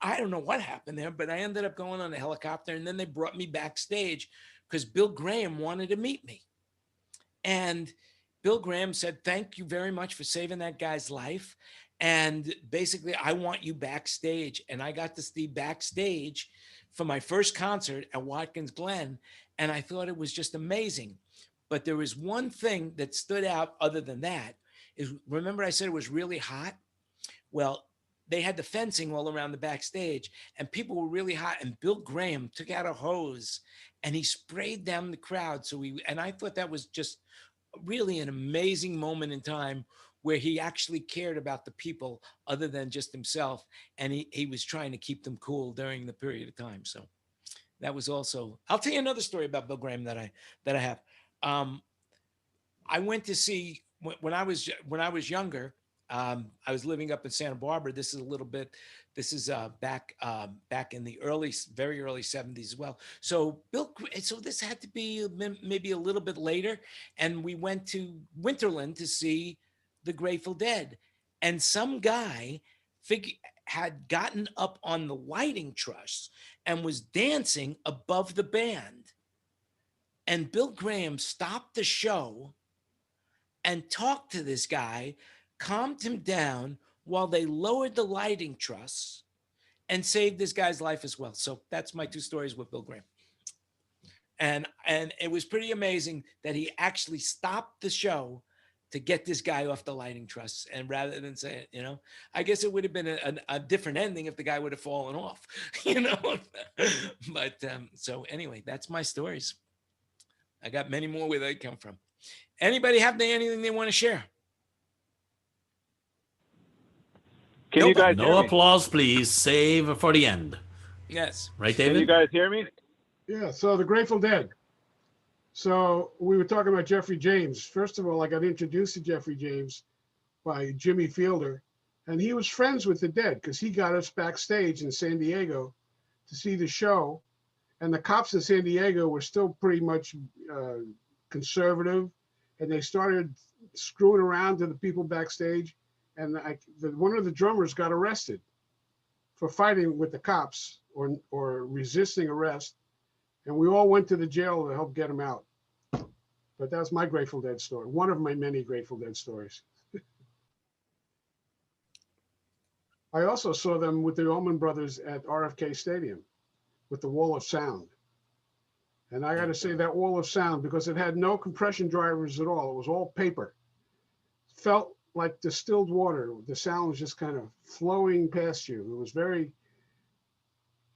I don't know what happened there, but I ended up going on the helicopter, and then they brought me backstage because Bill Graham wanted to meet me. And Bill Graham said, "Thank you very much for saving that guy's life. And basically, I want you backstage." And I got to see backstage for my first concert at Watkins Glen. And I thought it was just amazing. But there was one thing that stood out other than that is, remember I said it was really hot? Well, they had the fencing all around the backstage, and people were really hot. And Bill Graham took out a hose and he sprayed down the crowd. And I thought that was just really an amazing moment in time where he actually cared about the people other than just himself. And he was trying to keep them cool during the period of time. So that was also, I'll tell you another story about Bill Graham that I have. I went to see, when I was younger, I was living up in Santa Barbara. This is back in the very early 70s as well. So this had to be maybe a little bit later. And we went to Winterland to see the Grateful Dead. And some guy had gotten up on the lighting truss and was dancing above the band. And Bill Graham stopped the show and talked to this guy, calmed him down while they lowered the lighting truss and saved this guy's life as well. So that's my two stories with Bill Graham. And it was pretty amazing that he actually stopped the show to get this guy off the lighting truss. And rather than say it, I guess it would have been a different ending if the guy would have fallen off, But so anyway, that's my stories. I got many more where they come from. Anybody have anything they want to share? Can you guys hear No me? applause, please. Save for the end. Yes. Right, Can David? you guys hear me? Yeah, so the Grateful Dead. So we were talking about Jeffrey James. First of all, I got introduced to Jeffrey James by Jimmy Fielder, and he was friends with the Dead because he got us backstage in San Diego to see the show. And the cops in San Diego were still pretty much conservative, and they started screwing around to the people backstage. And one of the drummers got arrested for fighting with the cops or resisting arrest. And we all went to the jail to help get him out. But that's my Grateful Dead story. One of my many Grateful Dead stories. I also saw them with the Allman Brothers at RFK Stadium with the Wall of Sound. And I got to say that Wall of Sound, because it had no compression drivers at all. It was all paper. Felt like distilled water. The sound was just kind of flowing past you. It was very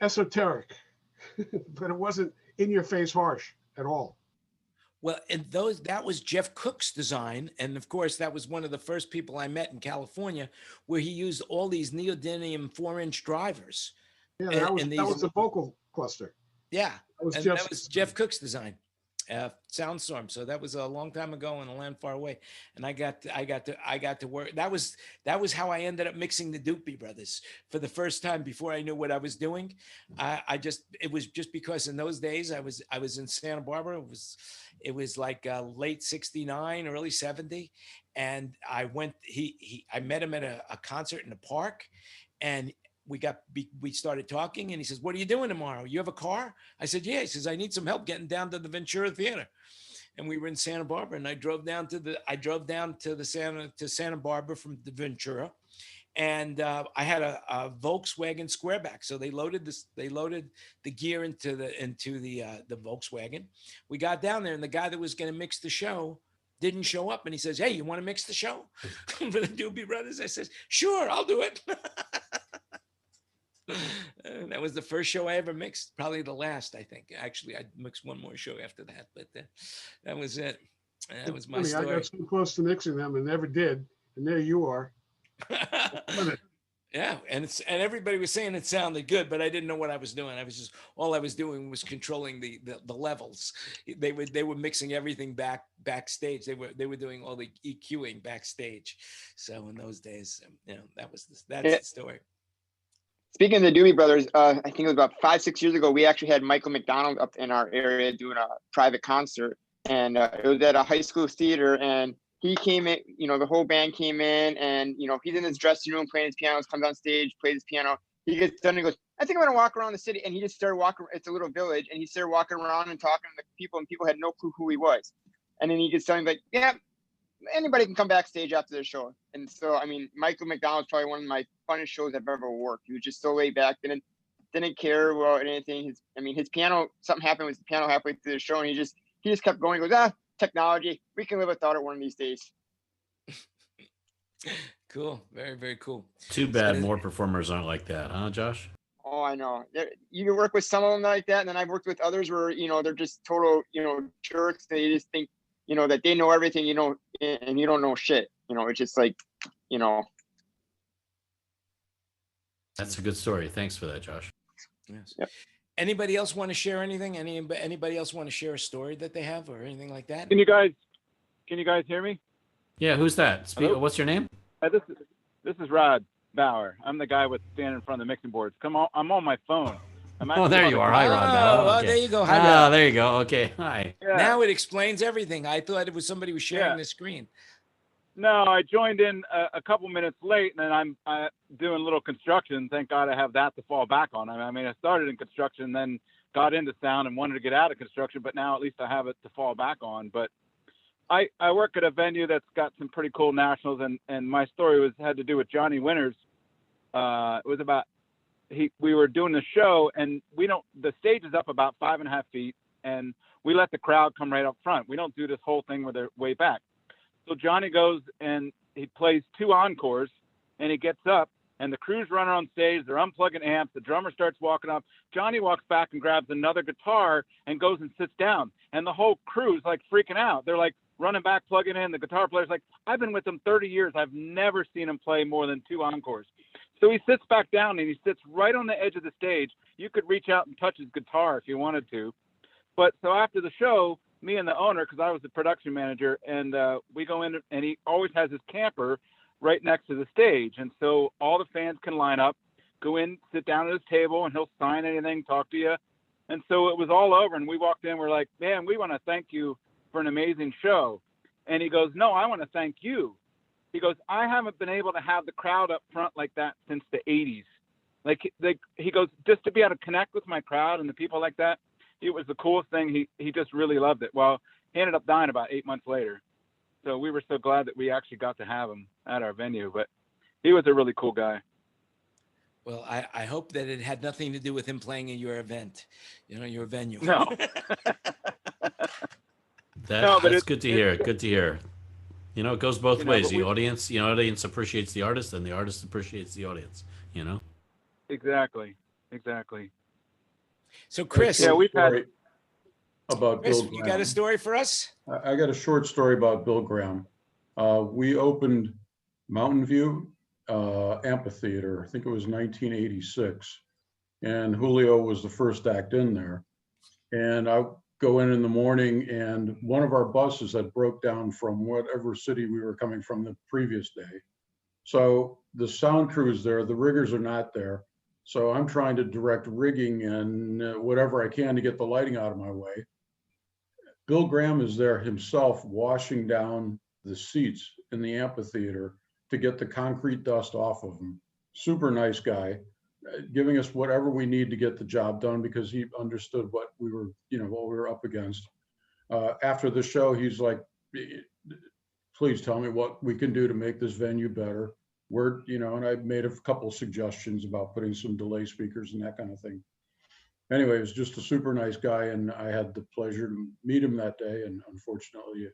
esoteric, but it wasn't in your face harsh at all. Well, and that was Jeff Cook's design. And of course, that was one of the first people I met in California, where he used all these neodymium 4-inch drivers. Yeah, that was the vocal cluster. Yeah, that was Jeff Cook's design, Soundstorm. So that was a long time ago in a land far away, and I got to work. That was how I ended up mixing the Doopy Brothers for the first time before I knew what I was doing. It was just because in those days I was in Santa Barbara. It was like late '69, early '70, and I met him at a concert in the park, and we started talking, and he says, "What are you doing tomorrow? You have a car?" I said, "Yeah." He says, "I need some help getting down to the Ventura Theater." And we were in Santa Barbara, and I drove down to Santa Barbara from the Ventura, and I had a Volkswagen Squareback. So they loaded the gear into the Volkswagen. We got down there, and the guy that was going to mix the show didn't show up, and he says, "Hey, you want to mix the show for the Doobie Brothers?" I says, "Sure, I'll do it." That was the first show I ever mixed, probably the last, I think. Actually, I mixed one more show after that, but that was it. That was my story. I got so close to mixing them and never did, and there you are. Yeah, and everybody was saying it sounded good, but I didn't know what I was doing. All I was doing was controlling the levels. They were mixing everything backstage. They were doing all the EQing backstage. So in those days, that's Yeah. the story. Speaking of the Doobie Brothers, I think it was about 5-6 years ago. We actually had Michael McDonald up in our area doing a private concert, and it was at a high school theater. And he came in, the whole band came in, and he's in his dressing room playing his piano. Comes on stage, plays his piano. He gets done and goes, "I think I'm gonna walk around the city." And he just started walking. It's a little village, and he started walking around and talking to the people, and people had no clue who he was. And then he gets done, like, "Yeah, anybody can come backstage after the show." And so, I mean, Michael McDonald's probably one of my funnest shows I've ever worked. He was just so laid back, didn't care about anything. His piano, something happened with the piano halfway through the show, and he just kept going. He goes, technology, we can live without it one of these days. Cool. Very, very cool. Too bad more performers aren't like that, huh, Josh? Oh, I know. You can work with some of them like that, and then I've worked with others where, they're just total, jerks. They just think, that they know everything, and you don't know shit. It's just like, That's a good story. Thanks for that, Josh. Yes. Yep. Anybody else want to share anything? Anybody else want to share a story that they have or anything like that? Can you guys hear me? Yeah, who's that? What's your name? This is Rod Bauer. I'm the guy with standing in front of the mixing boards. I'm on my phone. There you are. Hi, Rod Bauer. Oh, okay. there you go. Hi, Rod. There you go. Okay. Hi. Yeah. Now it explains everything. I thought it was somebody was sharing the screen. No, I joined in a couple minutes late, and then I'm doing a little construction. Thank God I have that to fall back on. I started in construction, then got into sound and wanted to get out of construction, but now at least I have it to fall back on. But I work at a venue that's got some pretty cool nationals, and my story had to do with Johnny Winters. It was about we were doing the show, and the stage is up about 5.5 feet, and we let the crowd come right up front. We don't do this whole thing where they're way back. So Johnny goes and he plays 2 encores, and he gets up, and the crew's running on stage. They're unplugging amps. The drummer starts walking up. Johnny walks back and grabs another guitar and goes and sits down. And the whole crew's like freaking out. They're like running back, plugging in. The guitar player's like, "I've been with him 30 years. I've never seen him play more than 2 encores." So he sits back down, and he sits right on the edge of the stage. You could reach out and touch his guitar if you wanted to. But so after the show, me and the owner, because I was the production manager, and we go in, and he always has his camper right next to the stage. And so all the fans can line up, go in, sit down at his table, and he'll sign anything, talk to you. And so it was all over, and we walked in. We're like, "Man, we want to thank you for an amazing show." And he goes, "No, I want to thank you." He goes, "I haven't been able to have the crowd up front like that since the 80s. He goes, just to be able to connect with my crowd and the people like that, it was the coolest thing." He just really loved it. Well, he ended up dying about 8 months later. So we were so glad that we actually got to have him at our venue. But he was a really cool guy. Well, I hope that it had nothing to do with him playing in your event, your venue. No. That's good to hear. Good to hear. It goes both ways. The audience appreciates the artist, and the artist appreciates the audience. Exactly. So, Chris, we've had about Chris, Bill Graham. You got a story for us? I got a short story about Bill Graham. We opened Mountain View Amphitheater. I think it was 1986, and Julio was the first act in there. And I go in the morning, and one of our buses had broke down from whatever city we were coming from the previous day. So the sound crew is there, the riggers are not there. So I'm trying to direct rigging and whatever I can to get the lighting out of my way. Bill Graham is there himself washing down the seats in the amphitheater to get the concrete dust off of them. Super nice guy, giving us whatever we need to get the job done because he understood what we were, what we were up against. After the show, he's like, "Please tell me what we can do to make this venue better." And I made a couple of suggestions about putting some delay speakers and that kind of thing. Anyway, it was just a super nice guy, and I had the pleasure to meet him that day. And unfortunately,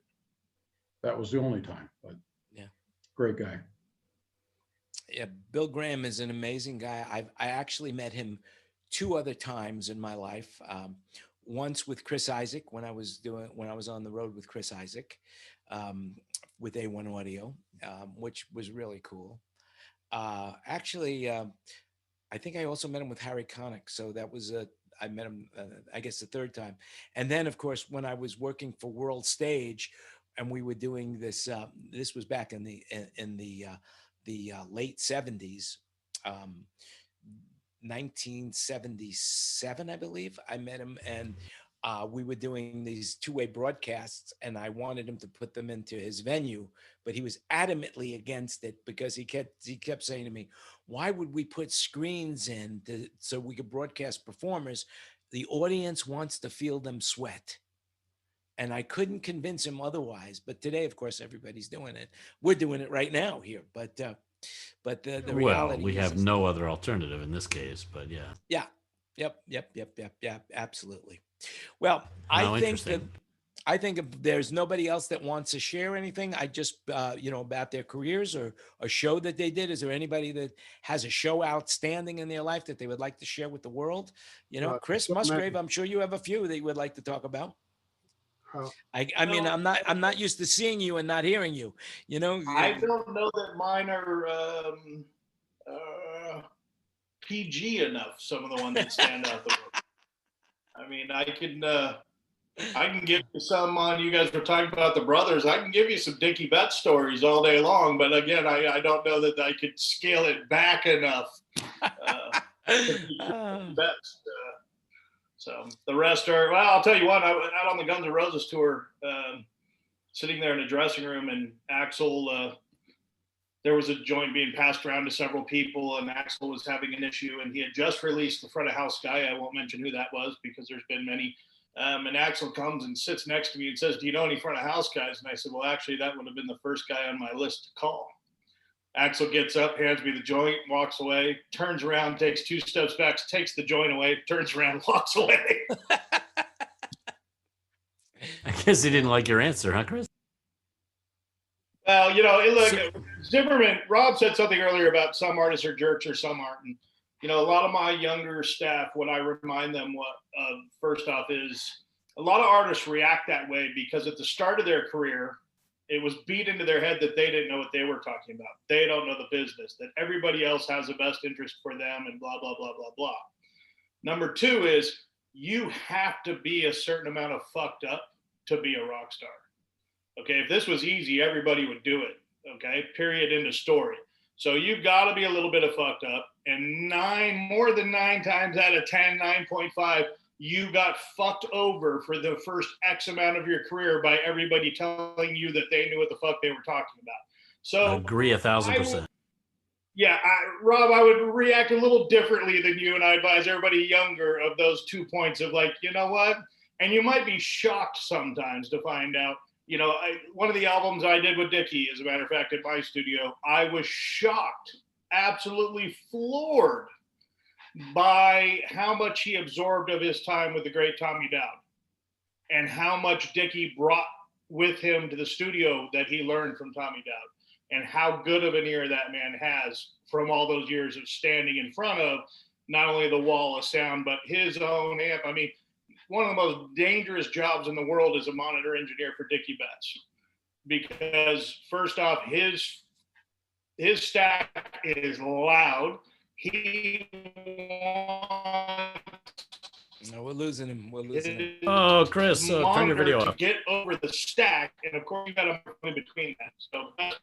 that was the only time. But yeah, great guy. Yeah, Bill Graham is an amazing guy. I actually met him 2 other times in my life. Once with Chris Isaac when I was on the road with Chris Isaac with A1 Audio, which was really cool. Actually, I think I also met him with Harry Connick. So that was I met him, I guess, the third time. And then, of course, when I was working for World Stage, and we were doing this. This was back in the late '70s. Um, 1977, I believe. I met him, and we were doing these two-way broadcasts, and I wanted him to put them into his venue, but he was adamantly against it because he kept saying to me, "Why would we put screens in so we could broadcast performers? The audience wants to feel them sweat." And I couldn't convince him otherwise. But today, of course, everybody's doing it. We're doing it right now here. But the Well, reality we is, have no other alternative in this case, but yeah. yeah. Yep. Absolutely. Well, How interesting. I think if there's nobody else that wants to share anything, I just about their careers or a show that they did. Is there anybody that has a show outstanding in their life that they would like to share with the world? Chris so many. Musgrave, I'm sure you have a few that you would like to talk about. Uh, I mean, I'm not used to seeing you and not hearing you. I don't know that mine are PG enough. Some of the ones that stand out the most. I mean, I can give you some on. You guys were talking about the brothers. I can give you some Dickie Betts stories all day long, but again, I don't know that I could scale it back enough. Betts. So the rest are, well, I'll tell you what, I was out on the Guns N' Roses tour, sitting there in a dressing room, and Axl, there was a joint being passed around to several people, and Axl was having an issue, and he had just released the front of house guy. I won't mention who that was because there's been many. And Axl comes and sits next to me and says, "Do you know any front of house guys?" And I said, "Well, actually, that would have been the first guy on my list to call." Axl gets up, hands me the joint, walks away, turns around, takes 2 steps back, takes the joint away, turns around, walks away. I guess he didn't like your answer, huh, Chris? Well, look, Zimmerman, Rob said something earlier about some artists are jerks or some aren't. And, a lot of my younger staff, what I remind them first off is a lot of artists react that way because at the start of their career, it was beat into their head that they didn't know what they were talking about. They don't know the business, that everybody else has the best interest for them and blah, blah, blah, blah, blah. Number 2 is you have to be a certain amount of fucked up to be a rock star. Okay, if this was easy, everybody would do it. Okay, period, end of story. So you've got to be a little bit of fucked up, and more than 9 times out of 10, 9.5, you got fucked over for the first X amount of your career by everybody telling you that they knew what the fuck they were talking about. So I agree 1,000%. Yeah, Rob, I would react a little differently than you, and I advise everybody younger of those 2 points of like, you know what? And you might be shocked sometimes to find out, one of the albums I did with Dickie, as a matter of fact, at my studio, I was shocked, absolutely floored by how much he absorbed of his time with the great Tommy Dowd and how much Dickie brought with him to the studio that he learned from Tommy Dowd and how good of an ear that man has from all those years of standing in front of not only the wall of sound, but his own amp. I mean, one of the most dangerous jobs in the world is a monitor engineer for Dickie Betts because first off, his stack is loud. No, we're losing him. Oh, Chris, turn your video off. Get over the stack, and of course you got to in between that. So that's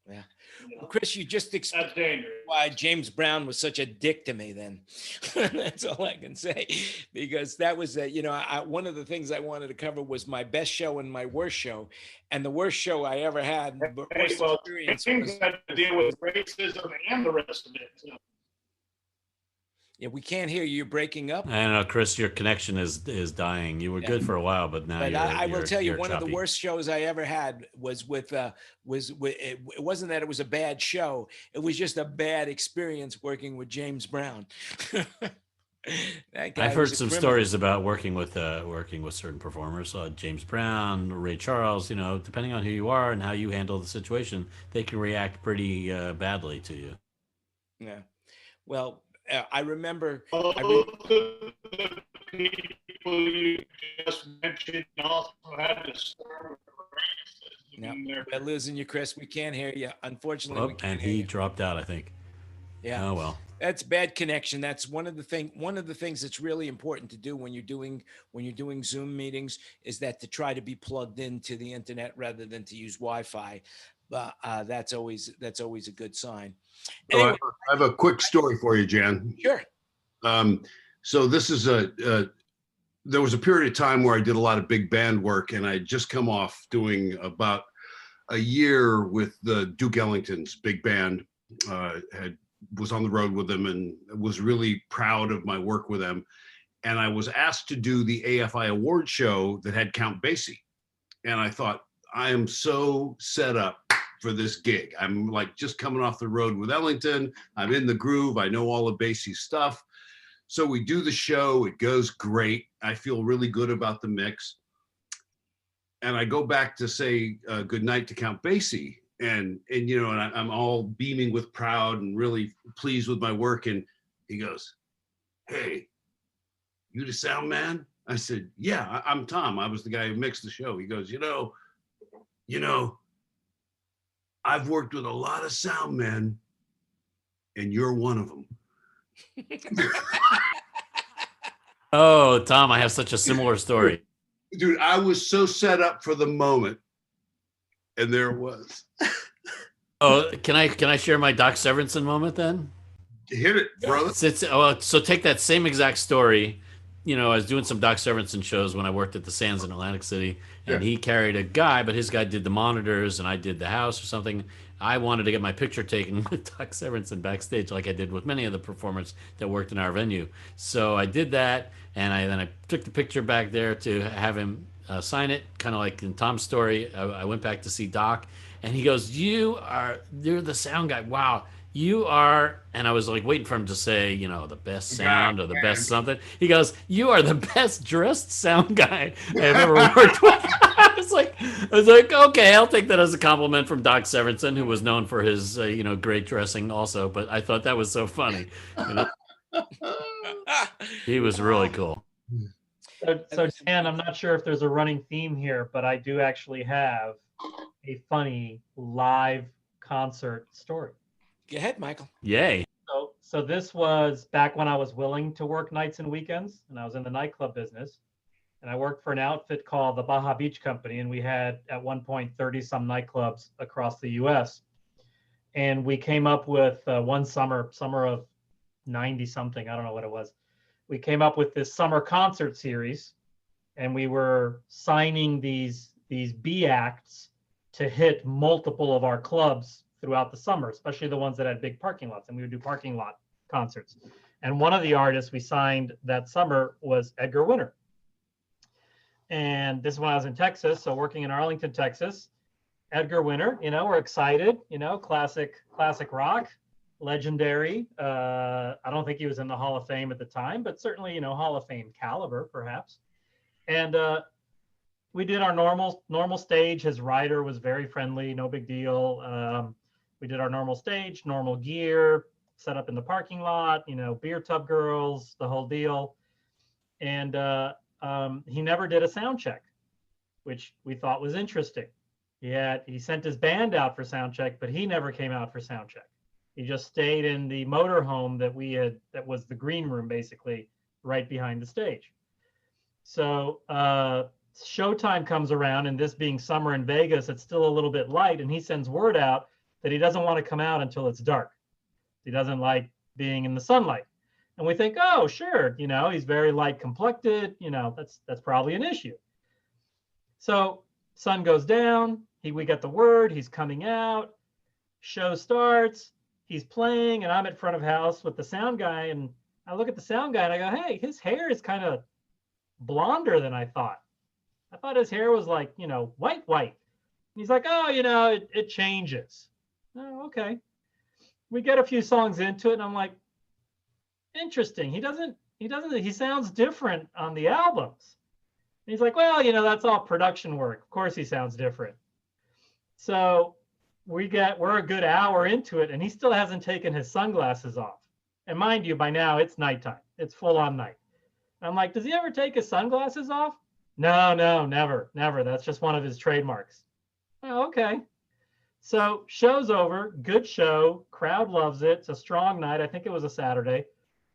yeah. Well, Chris, you just explained that's dangerous. Why James Brown was such a dick to me then. That's all I can say, because that was one of the things I wanted to cover was my best show and my worst show, and the worst show I ever had. James had to deal with racism and the rest of it. So. Yeah, we can't hear you. You're breaking up. I don't know, Chris. Your connection is dying. You were good for a while, but now I will tell you, one choppy. of the worst shows I ever had was with it wasn't that it was a bad show. It was just a bad experience working with James Brown. I've heard some stories about working with certain performers, James Brown, Ray Charles. Depending on who you are and how you handle the situation, they can react pretty badly to you. Yeah. Well. I remember. The people you just mentioned also had to serve No, we're losing you, Chris. We can't hear you. Unfortunately, Oh, we can't and hear he you. dropped out, I think. Yeah. Oh well. That's bad connection. That's one of the things that's really important to do when you're doing Zoom meetings is that to try to be plugged into the internet rather than to use Wi-Fi. But that's always a good sign. So Anyway, I have a quick story for you, Jan. sure. So this is there was a period of time where I did a lot of big band work, and I had just come off doing about a year with the Duke Ellington's big band. Was on the road with them and was really proud of my work with them. And I was asked to do the AFI award show that had Count Basie. And I thought, I am so set up for this gig. I'm like just coming off the road with Ellington. I'm in the groove. I know all of Basie's stuff. So we do the show. It goes great. I feel really good about the mix. And I go back to say good night to Count Basie. And I'm all beaming with proud and really pleased with my work. And he goes, "Hey, you the sound man?" I said, "Yeah, I'm Tom. I was the guy who mixed the show." He goes, you know, I've worked with a lot of sound men, and you're one of them." Oh, Tom, I have such a similar story. Dude, I was so set up for the moment, and there it was. Oh, can I share my Doc Severinsen moment then? Hit it, brother. So take that same exact story. I was doing some Doc Severinsen shows when I worked at the Sands in Atlantic City, and he carried a guy, but his guy did the monitors, and I did the house or something. I wanted to get my picture taken with Doc Severinsen backstage, like I did with many of the performers that worked in our venue. So I did that, and then I took the picture back there to have him sign it, kind of like in Tom's story. I went back to see Doc, and he goes, you're the sound guy. Wow. You are, and I was like waiting for him to say, the best sound or the best something. He goes, you are the best dressed sound guy I've ever worked with. I was like, okay, I'll take that as a compliment from Doc Severinsen, who was known for his, great dressing also. But I thought that was so funny. He was really cool. So Dan, I'm not sure if there's a running theme here, but I do actually have a funny live concert story. Go ahead, Michael. Yay. So this was back when I was willing to work nights and weekends, and I was in the nightclub business. And I worked for an outfit called the Baja Beach Company, and we had at one point 30-some nightclubs across the U.S. And we came up with one summer of 90-something, I don't know what it was. We came up with this summer concert series, and we were signing these B acts to hit multiple of our clubs throughout the summer, especially the ones that had big parking lots, and we would do parking lot concerts. And one of the artists we signed that summer was Edgar Winter. And this is when I was in Texas, so working in Arlington, Texas. Edgar Winter, we're excited, classic rock, legendary. I don't think he was in the Hall of Fame at the time, but certainly, Hall of Fame caliber, perhaps. And we did our normal stage. His rider was very friendly, no big deal. We did our normal stage, normal gear, set up in the parking lot, beer tub girls, the whole deal. And he never did a sound check, which we thought was interesting. He sent his band out for sound check, but he never came out for sound check. He just stayed in the motorhome that was the green room, basically, right behind the stage. So showtime comes around, and this being summer in Vegas, it's still a little bit light, and he sends word out that he doesn't want to come out until it's dark. He doesn't like being in the sunlight. And we think, oh, sure, he's very light complected, that's probably an issue. So sun goes down, we get the word, he's coming out, show starts, he's playing, and I'm at front of house with the sound guy, and I look at the sound guy and I go, hey, his hair is kind of blonder than I thought. I thought his hair was like, white. And he's like, oh, it changes. Oh, okay. We get a few songs into it, and I'm like, interesting. He sounds different on the albums. And he's like, well, that's all production work. Of course he sounds different. So we're a good hour into it, and he still hasn't taken his sunglasses off. And mind you, by now it's nighttime. It's full on night. And I'm like, does he ever take his sunglasses off? No, never. That's just one of his trademarks. Oh, okay. So show's over, good show, crowd loves it. It's a strong night. I think it was a Saturday.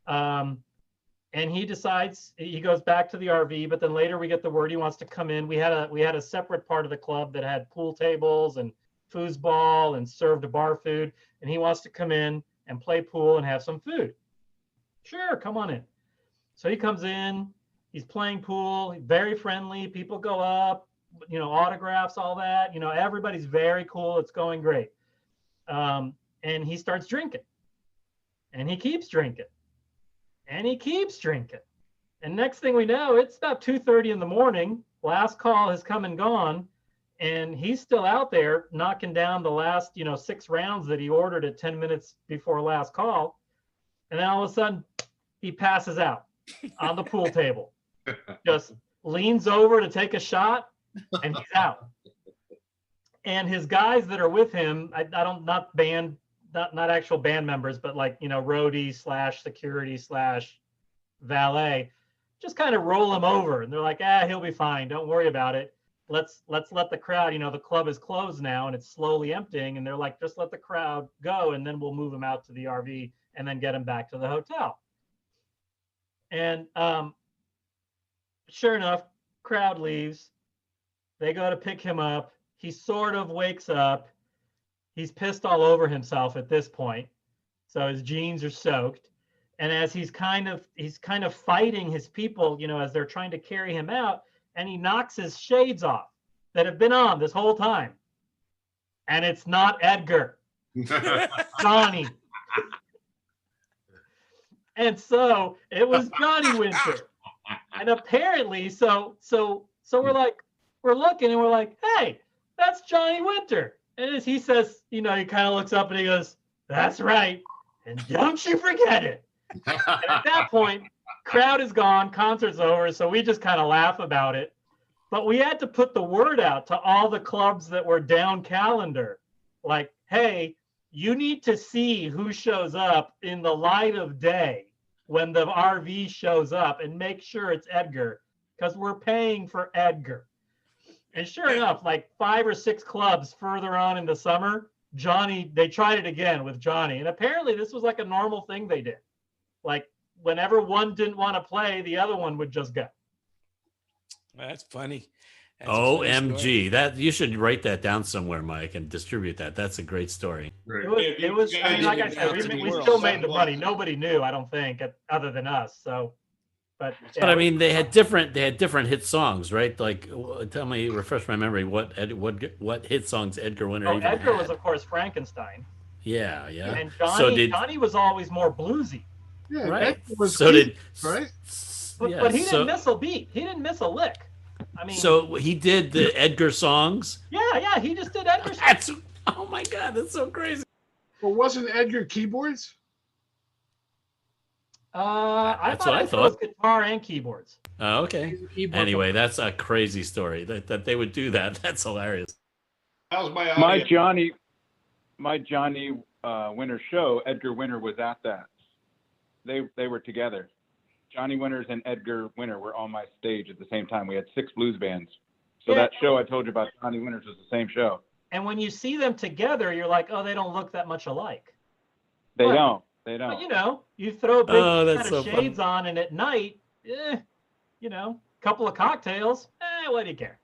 And he decides he goes back to the RV, but then later we get the word he wants to come in. We had a separate part of the club that had pool tables and foosball and served bar food, and he wants to come in and play pool and have some food. Sure, come on in. So he comes in, he's playing pool, very friendly, people go up, autographs, all that, everybody's very cool, it's going great. And he starts drinking, and he keeps drinking, and he keeps drinking. And next thing we know, it's about 2:30 in the morning, last call has come and gone, and he's still out there knocking down the last, 6 rounds that he ordered at 10 minutes before last call. And then all of a sudden, he passes out on the pool table, just leans over to take a shot, and he's out. And his guys that are with him, not actual band members, but like, roadie / security / valet, just kind of roll him over. And they're like, he'll be fine. Don't worry about it. Let's let the crowd, the club is closed now and it's slowly emptying. And they're like, just let the crowd go. And then we'll move him out to the RV and then get him back to the hotel. And sure enough, crowd leaves. They go to pick him up. He sort of wakes up. He's pissed all over himself at this point. So his jeans are soaked. And as he's kind of fighting his people, as they're trying to carry him out, and he knocks his shades off that have been on this whole time. And it's not Edgar. Johnny. And so it was Johnny Winter. And apparently, so we're looking and we're like, hey, that's Johnny Winter. And as he says, he kind of looks up and he goes, that's right. And don't you forget it. And at that point, crowd is gone, concert's over. So we just kind of laugh about it. But we had to put the word out to all the clubs that were down calendar. Like, hey, you need to see who shows up in the light of day when the RV shows up and make sure it's Edgar, because we're paying for Edgar. And sure enough, like 5 or 6 clubs further on in the summer, they tried it again with Johnny. And apparently this was like a normal thing they did. Like whenever one didn't want to play, the other one would just go. That's funny. That's OMG. That you should write that down somewhere, Mike, and distribute that. That's a great story. It was I mean, like I said, we still made the money. Nobody knew, I don't think, other than us. So But I mean, they had different hit songs, right? Like, refresh my memory. What hit songs Edgar Winter even Edgar had? was, of course, Frankenstein. Yeah. And Johnny was always more bluesy. Yeah, right. Was right. But he didn't miss a beat. He didn't miss a lick. I mean, so he did the Edgar songs. Yeah, he just did Edgar songs. Oh my God, that's so crazy. Well, wasn't Edgar keyboards? I thought it was guitar and keyboards. Oh, okay. Anyway, that's a crazy story that they would do that. That's hilarious. How's my audio? My Johnny Winter show, Edgar Winter was at that. They were together. Johnny Winters and Edgar Winter were on my stage at the same time. We had 6 blues bands. So that show I told you about, Johnny Winters, was the same show. And when you see them together, you're like, oh, they don't look that much alike. They don't. But, you throw big shades on, and at night, couple of cocktails, what do you care?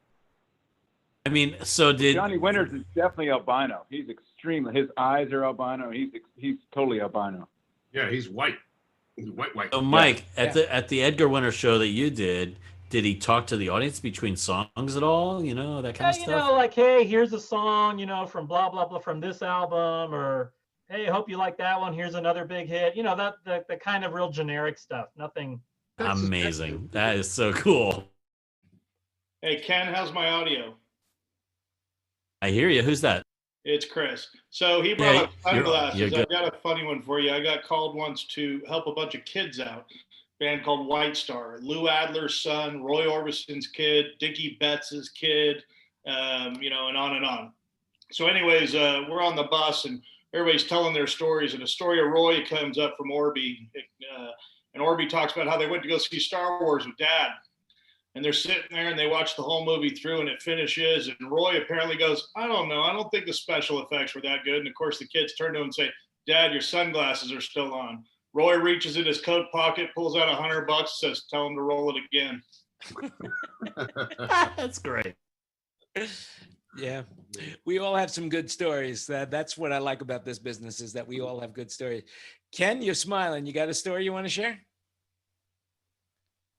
I mean, so did Johnny Winters is definitely albino. He's extremely. His eyes are albino. He's totally albino. Yeah, he's white. He's white. So Mike, at the Edgar Winter show that you did he talk to the audience between songs at all? That kind of stuff. Like, hey, here's a song, from blah blah blah from this album, or hey, hope you like that one. Here's another big hit. That the kind of real generic stuff. Nothing. Amazing. That is so cool. Hey, Ken, how's my audio? I hear you. Who's that? It's Chris. So he brought up sunglasses. I've got a funny one for you. I got called once to help a bunch of kids out. Band called White Star. Lou Adler's son, Roy Orbison's kid, Dickie Betts's kid, and on and on. So anyways, we're on the bus and everybody's telling their stories. And a story of Roy comes up from Orby. And Orby talks about how they went to go see Star Wars with Dad. and they're sitting there and they watch the whole movie through and it finishes. And Roy apparently goes, I don't know. I don't think the special effects were that good. And of course the kids turn to him and say, Dad, your sunglasses are still on. Roy reaches in his coat pocket, pulls out $100, says, tell him to roll it again. That's great. Yeah, we all have some good stories. That's what I like about this business, is that we all have good stories. Ken, you're smiling. You got a story you want to share?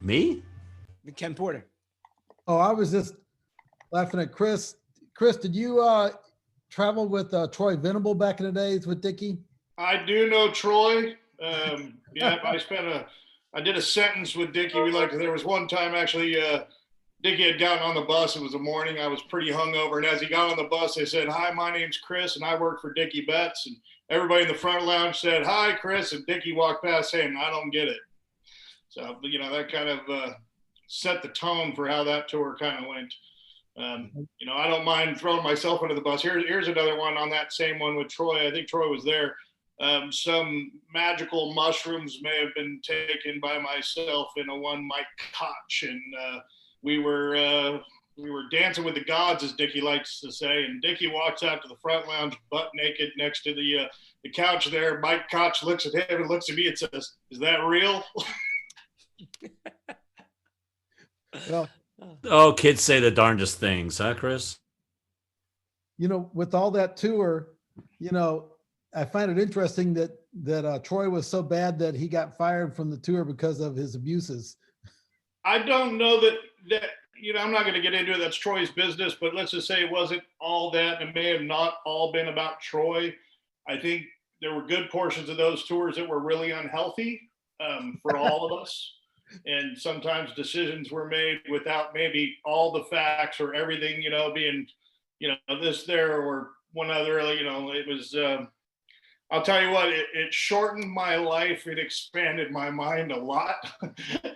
Me? Ken Porter. Oh, I was just laughing at Chris. Chris, did you travel with Troy Venable back in the days with Dickie? I do know Troy. Yeah, I did a sentence with Dickie. There was one time actually, Dickie had gotten on the bus. It was a morning. I was pretty hungover. And as he got on the bus, they said, hi, my name's Chris, and I work for Dickie Betts. And everybody in the front lounge said, hi, Chris. And Dickie walked past saying, I don't get it. So, that kind of set the tone for how that tour kind of went. I don't mind throwing myself under the bus. Here's another one on that same one with Troy. I think Troy was there. Some magical mushrooms may have been taken by myself and a one Mike Koch, and we were dancing with the gods, as Dickie likes to say. And Dickie walks out to the front lounge, butt naked, next to the couch there. Mike Koch looks at him and looks at me and says, "Is that real?" Well, oh, kids say the darndest things, huh, Chris? With all that tour, I find it interesting that Troy was so bad that he got fired from the tour because of his abuses. I don't know that I'm not going to get into it. That's Troy's business, but let's just say it wasn't all that. It may have not all been about Troy. I think there were good portions of those tours that were really unhealthy for all of us. And sometimes decisions were made without maybe all the facts or everything, being, this, there, or one other, it was, I'll tell you what, it shortened my life. It expanded my mind a lot.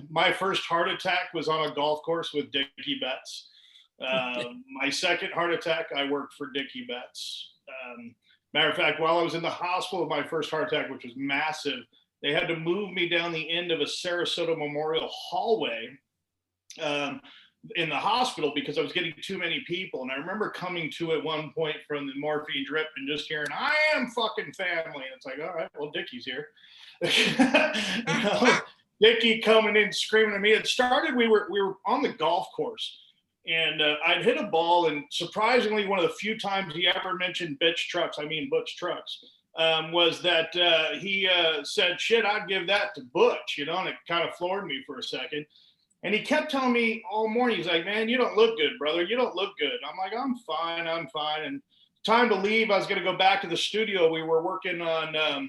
My first heart attack was on a golf course with Dickie Betts. My second heart attack, I worked for Dickie Betts. Matter of fact, while I was in the hospital with my first heart attack, which was massive, they had to move me down the end of a Sarasota Memorial hallway in the hospital because I was getting too many people. And I remember coming to at one point from the morphine drip and just hearing, I am fucking family. And it's like, all right, well, Dickie's here. Dickie coming in screaming at me. It started, we were on the golf course, and I'd hit a ball, and surprisingly, one of the few times he ever mentioned Butch Trucks, was that he said, shit, I'd give that to Butch, and it kind of floored me for a second. And he kept telling me all morning, he's like, man, you don't look good, brother. You don't look good. I'm like, I'm fine. And time to leave, I was going to go back to the studio. We were working on, I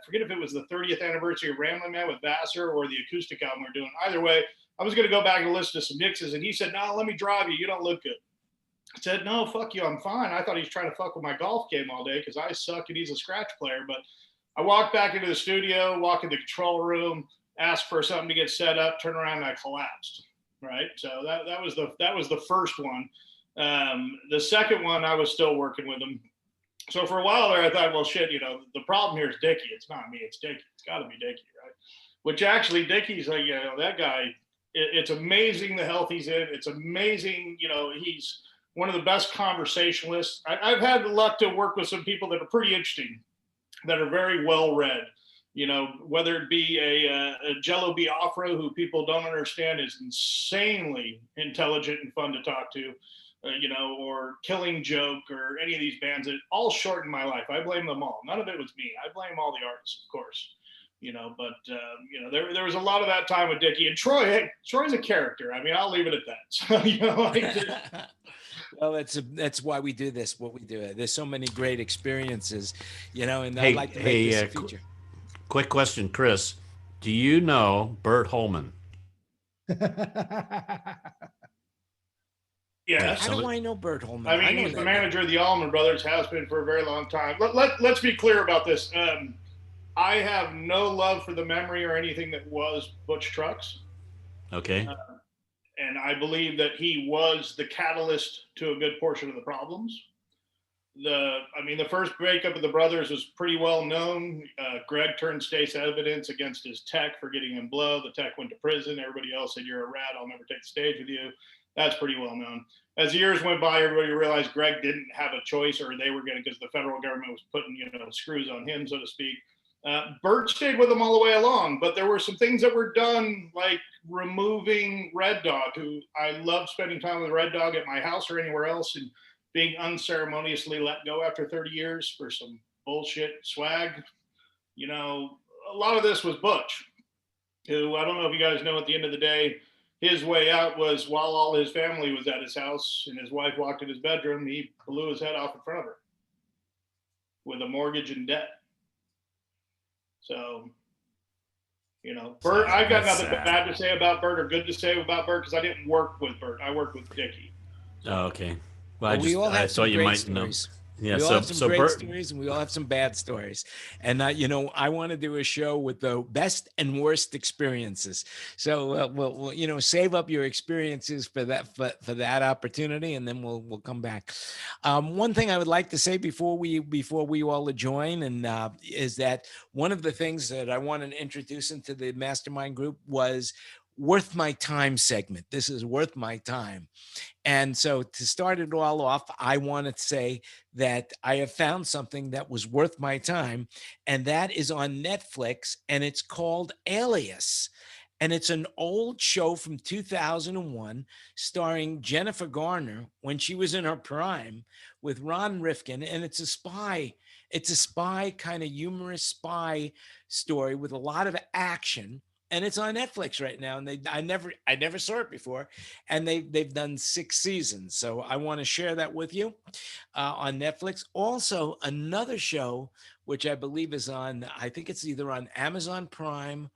forget if it was the 30th anniversary of Ramblin' Man with Vassar or the acoustic album we're doing. Either way, I was going to go back and listen to some mixes. And he said, no, let me drive you. You don't look good. I said, no, fuck you. I'm fine. I thought he was trying to fuck with my golf game all day because I suck and he's a scratch player. But I walked back into the studio, walk in the control room, asked for something to get set up, turn around, and I collapsed. Right. So that was the first one. The second one, I was still working with him. So for a while there, I thought, well, shit, the problem here is Dickie. It's not me. It's Dickie. It's got to be Dickie, right? Which actually, Dickie's like, that guy. It's amazing the health he's in. It's amazing. He's one of the best conversationalists. I've had the luck to work with some people that are pretty interesting, that are very well read. Whether it be a Jello Biafra, who people don't understand is insanely intelligent and fun to talk to, or Killing Joke, or any of these bands that all shortened my life. I blame them all. None of it was me. I blame all the artists, of course. There was a lot of that time with Dickie and Troy. Hey, Troy's a character. I mean, I'll leave it at that. So, well, that's why we do this. What we do. There's so many great experiences, and hey, I'd like to make this a feature. Quick question, Chris. Do you know Bert Holman? Yes. How do I know Bert Holman? I mean, he's the manager of the Allman Brothers, has been for a very long time. Let's be clear about this. I have no love for the memory or anything that was Butch Trucks. Okay. And I believe that he was the catalyst to a good portion of the problems. the first breakup of the brothers was pretty well known. Greg turned state's evidence against his tech for getting him blow. The tech went to prison. Everybody else said, "You're a rat. I'll never take the stage with you." That's pretty well known. As the years went by, everybody realized Greg didn't have a choice, or they were going to, because the federal government was putting, screws on him, so to speak. Bert stayed with him all the way along, but there were some things that were done, like removing Red Dog, who I loved spending time with Red Dog at my house or anywhere else, and being unceremoniously let go after 30 years for some bullshit swag. A lot of this was Butch, who, I don't know if you guys know, at the end of the day, his way out was while all his family was at his house and his wife walked in his bedroom, he blew his head off in front of her with a mortgage and debt. So, Bert, I've got nothing bad to say about Bert or good to say about Bert, because I didn't work with Bert. I worked with Dickie. Oh, okay. Well, we all have some great stories. Yeah, we all have some great stories, and we all have some bad stories. And I want to do a show with the best and worst experiences. So we'll save up your experiences for that opportunity, and then we'll come back. One thing I would like to say before we all join, and is that one of the things that I want to introduce into the mastermind group was Worth My Time segment. This is Worth My Time. And so to start it all off, I want to say that I have found something that was worth my time, and that is on Netflix, and it's called Alias. And it's an old show from 2001 starring Jennifer Garner when she was in her prime with Ron Rifkin. And it's a spy kind of humorous spy story with a lot of action. And it's on Netflix right now, and I never saw it before, and they've done 6 seasons. So I want to share that with you on Netflix. Also, another show which I believe is on, I think it's either on Amazon Prime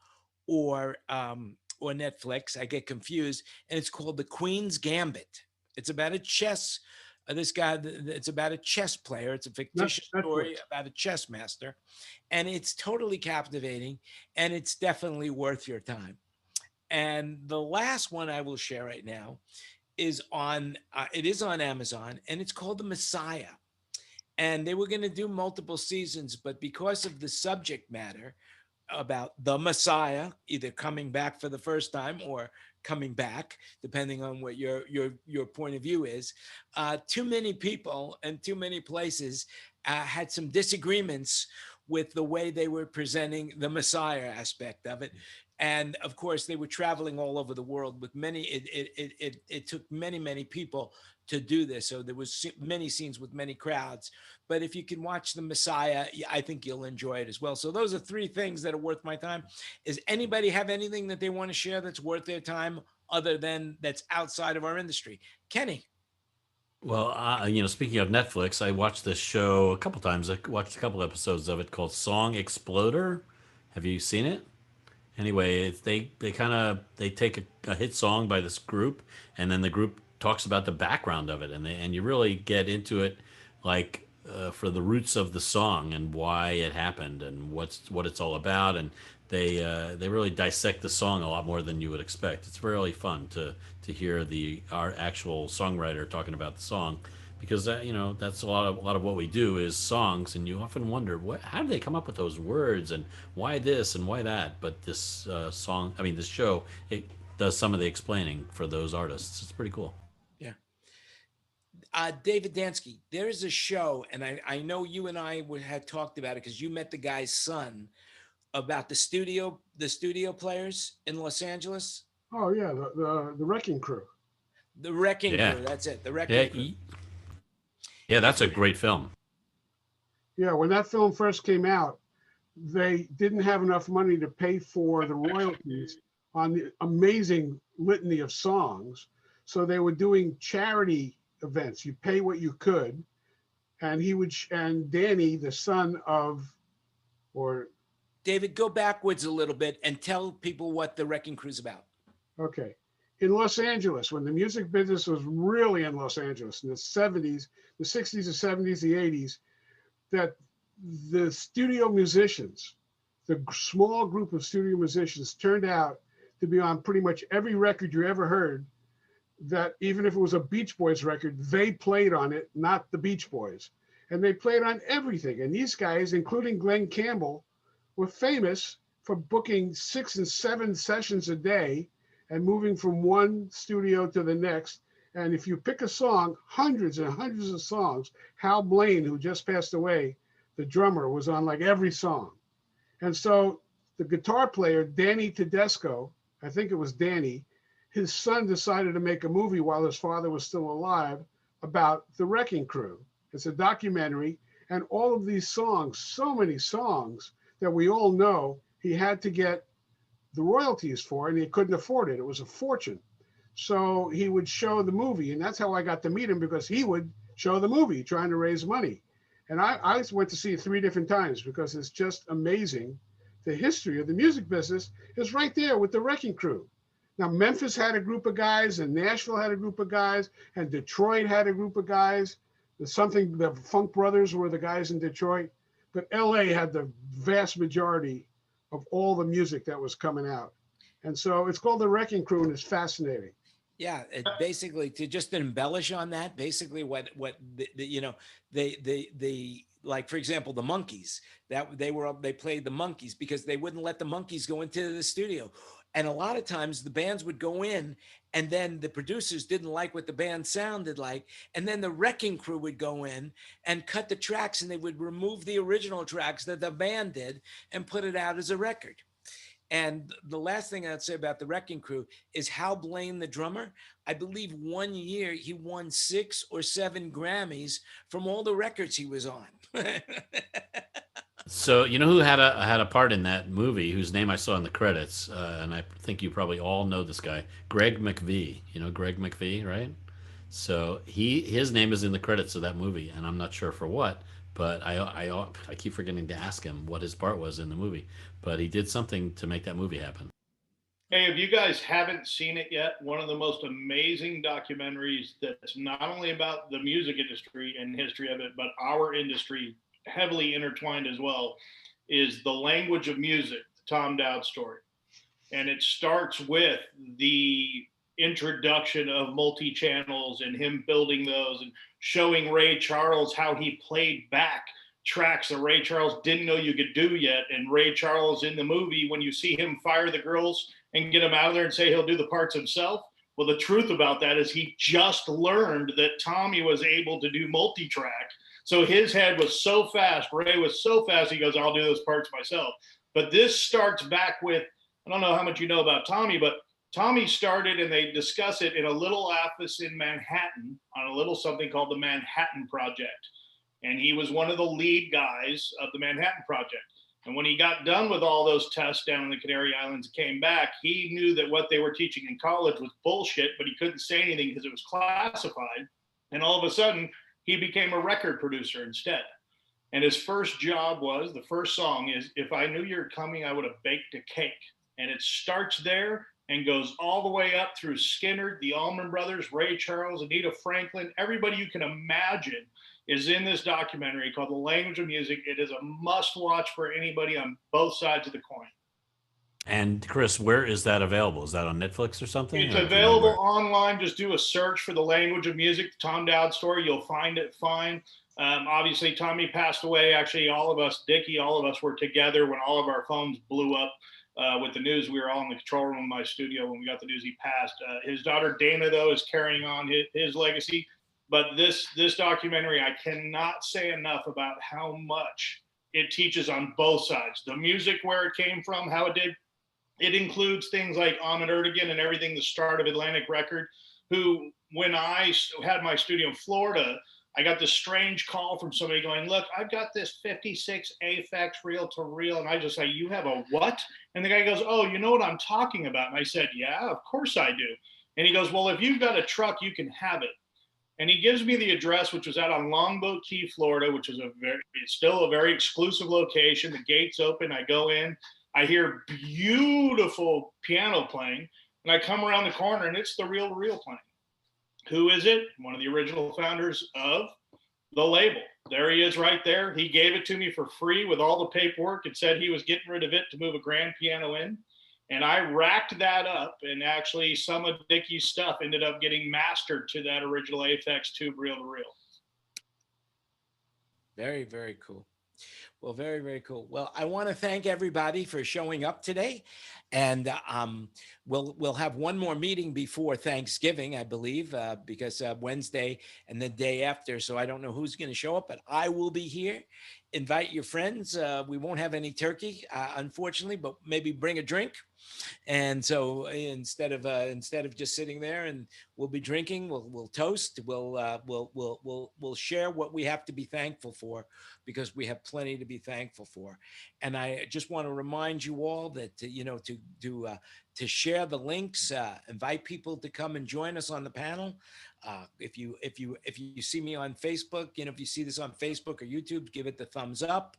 or Netflix. I get confused, and it's called The Queen's Gambit. It's about a chess. It's about a chess player. It's a fictitious story about a chess master, and it's totally captivating, and it's definitely worth your time. And the last one I will share right now is on Amazon, and it's called The Messiah. And they were going to do multiple seasons, but because of the subject matter about the Messiah, either coming back for the first time or coming back, depending on what your point of view is, too many people and too many places had some disagreements with the way they were presenting the Messiah aspect of it. And of course, they were traveling all over the world with many. It took many people to do this, so there was many scenes with many crowds. But if you can watch The Messiah, I think you'll enjoy it as well. So those are 3 things that are worth my time. Is anybody have anything that they want to share that's worth their time, other than that's outside of our industry? Kenny. Well, speaking of Netflix, I watched this show a couple times. I watched a couple episodes of it called Song Exploder. Have you seen it? Anyway, they take a hit song by this group, and then the group talks about the background of it, and you really get into it, like for the roots of the song and why it happened and what it's all about, and they really dissect the song a lot more than you would expect. It's really fun to hear our actual songwriter talking about the song, because that's a lot of what we do is songs, and you often wonder how did they come up with those words and why this and why that. But this this show, it does some of the explaining for those artists. It's pretty cool. Yeah. David Dansky, there is a show, and I know you and I had talked about it because you met the guy's son, about the studio players in Los Angeles. Oh yeah, the Wrecking Crew. The Wrecking Crew. That's it. The Wrecking Crew. Yeah, that's a great film. Yeah, when that film first came out, they didn't have enough money to pay for the royalties on the amazing litany of songs, so they were doing charity events. You pay what you could, and and Danny, the son of, or David, go backwards a little bit and tell people what the Wrecking Crew's about. Okay. In Los Angeles, when the music business was really in Los Angeles in the 70s, the 60s, the 70s, the 80s, that the studio musicians, the small group of studio musicians, turned out to be on pretty much every record you ever heard, that even if it was a Beach Boys record, they played on it, not the Beach Boys. and they played on everything. And these guys, including Glenn Campbell, were famous for booking 6 and 7 sessions a day and moving from one studio to the next. And if you pick a song, hundreds and hundreds of songs, Hal Blaine, who just passed away, the drummer, was on like every song. And so the guitar player, Danny Tedesco, I think it was Danny, his son decided to make a movie while his father was still alive about the Wrecking Crew. It's a documentary, and all of these songs, so many songs that we all know, he had to get the royalties for, and he couldn't afford it. It was a fortune. So he would show the movie, and that's how I got to meet him, because he would show the movie trying to raise money. And I went to see it 3 different times because it's just amazing. The history of the music business is right there with the Wrecking Crew. Now, Memphis had a group of guys, and Nashville had a group of guys, and Detroit had a group of guys. The Funk Brothers were the guys in Detroit, but LA had the vast majority of all the music that was coming out. And so it's called the Wrecking Crew, and it's fascinating. Yeah, basically, to just embellish on that, basically what they like, for example, the Monkees, that they played the Monkees because they wouldn't let the Monkees go into the studio. And a lot of times the bands would go in, and then the producers didn't like what the band sounded like. And then the Wrecking Crew would go in and cut the tracks, and they would remove the original tracks that the band did and put it out as a record. And the last thing I'd say about the Wrecking Crew is Hal Blaine, the drummer, I believe one year he won 6 or 7 Grammys from all the records he was on. So you know who had a part in that movie, whose name I saw in the credits, and I think you probably all know this guy, Greg McVie. You know Greg McVie, right? So his name is in the credits of that movie, and I'm not sure for what, but I keep forgetting to ask him what his part was in the movie. But he did something to make that movie happen. Hey, if you guys haven't seen it yet, one of the most amazing documentaries that's not only about the music industry and history of it, but our industry heavily intertwined as well, is The Language of Music, the Tom Dowd story. And it starts with the introduction of multi-channels and him building those and showing Ray Charles how he played back tracks that Ray Charles didn't know you could do yet. And Ray Charles in the movie, when you see him fire the girls and get them out of there and say he'll do the parts himself, well, the truth about that is he just learned that Tommy was able to do multi-track. So his head was so fast, Ray was so fast, he goes, I'll do those parts myself. But this starts back with, I don't know how much you know about Tommy, but Tommy started, and they discuss it in a little office in Manhattan on a little something called the Manhattan Project. And he was one of the lead guys of the Manhattan Project. And when he got done with all those tests down in the Canary Islands and came back, he knew that what they were teaching in college was bullshit, but he couldn't say anything because it was classified. And all of a sudden, he became a record producer instead. And his first job was, the first song is, If I Knew You Were Coming, I Would Have Baked a Cake. And it starts there and goes all the way up through Skinner, the Allman Brothers, Ray Charles, Anita Franklin, everybody you can imagine is in this documentary called The Language of Music. It is a must watch for anybody on both sides of the coin. And Chris, where is that available? Is that on Netflix or something? It's available online. Just do a search for The Language of Music, the Tom Dowd story. You'll find it fine. Obviously, Tommy passed away. Actually, all of us, Dickie, all of us were together when all of our phones blew up with the news. We were all in the control room of my studio when we got the news he passed. His daughter, Dana, though, is carrying on his legacy. But this documentary, I cannot say enough about how much it teaches on both sides. The music, where it came from, how it did. It includes things like Ahmet Ertegun and everything, the start of Atlantic Record, who, when I had my studio in Florida, I got this strange call from somebody going, look, I've got this 56 Aphex reel-to-reel. And I just say, you have a what? And the guy goes, oh, you know what I'm talking about? And I said, yeah, of course I do. And he goes, well, if you've got a truck, you can have it. And he gives me the address, which was out on Longboat Key, Florida, which is it's still a very exclusive location. The gates open, I go in, I hear beautiful piano playing, and I come around the corner, and it's the real playing. Who is it? One of the original founders of the label. There he is right there. He gave it to me for free with all the paperwork. It said he was getting rid of it to move a grand piano in. And I racked that up, and actually some of Dickie's stuff ended up getting mastered to that original Aphex tube reel-to-reel. Very, very cool. Well, very, very cool. Well, I want to thank everybody for showing up today, and we'll have one more meeting before Thanksgiving, I believe, because Wednesday and the day after. So I don't know who's going to show up, but I will be here. Invite your friends. We won't have any turkey, unfortunately, but maybe bring a drink. And so instead of just sitting there, and we'll be drinking, we'll toast, we'll share what we have to be thankful for, because we have plenty to be thankful for. And I just want to remind you all that to share the links, invite people to come and join us on the panel. If you see me on Facebook, if you see this on Facebook or YouTube, give it the thumbs up.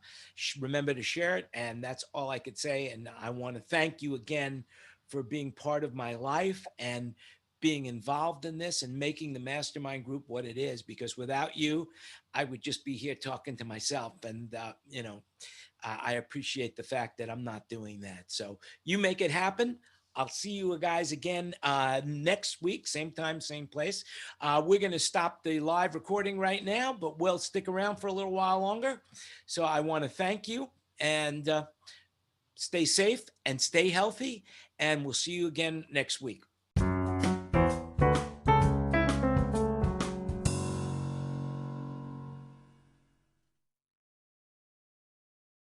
Remember to share it, and that's all I could say. And I want to thank you again for being part of my life and being involved in this and making the mastermind group what it is. Because without you, I would just be here talking to myself. And I appreciate the fact that I'm not doing that. So you make it happen. I'll see you guys again next week, same time, same place. We're going to stop the live recording right now, but we'll stick around for a little while longer. So I want to thank you, and stay safe and stay healthy. And we'll see you again next week.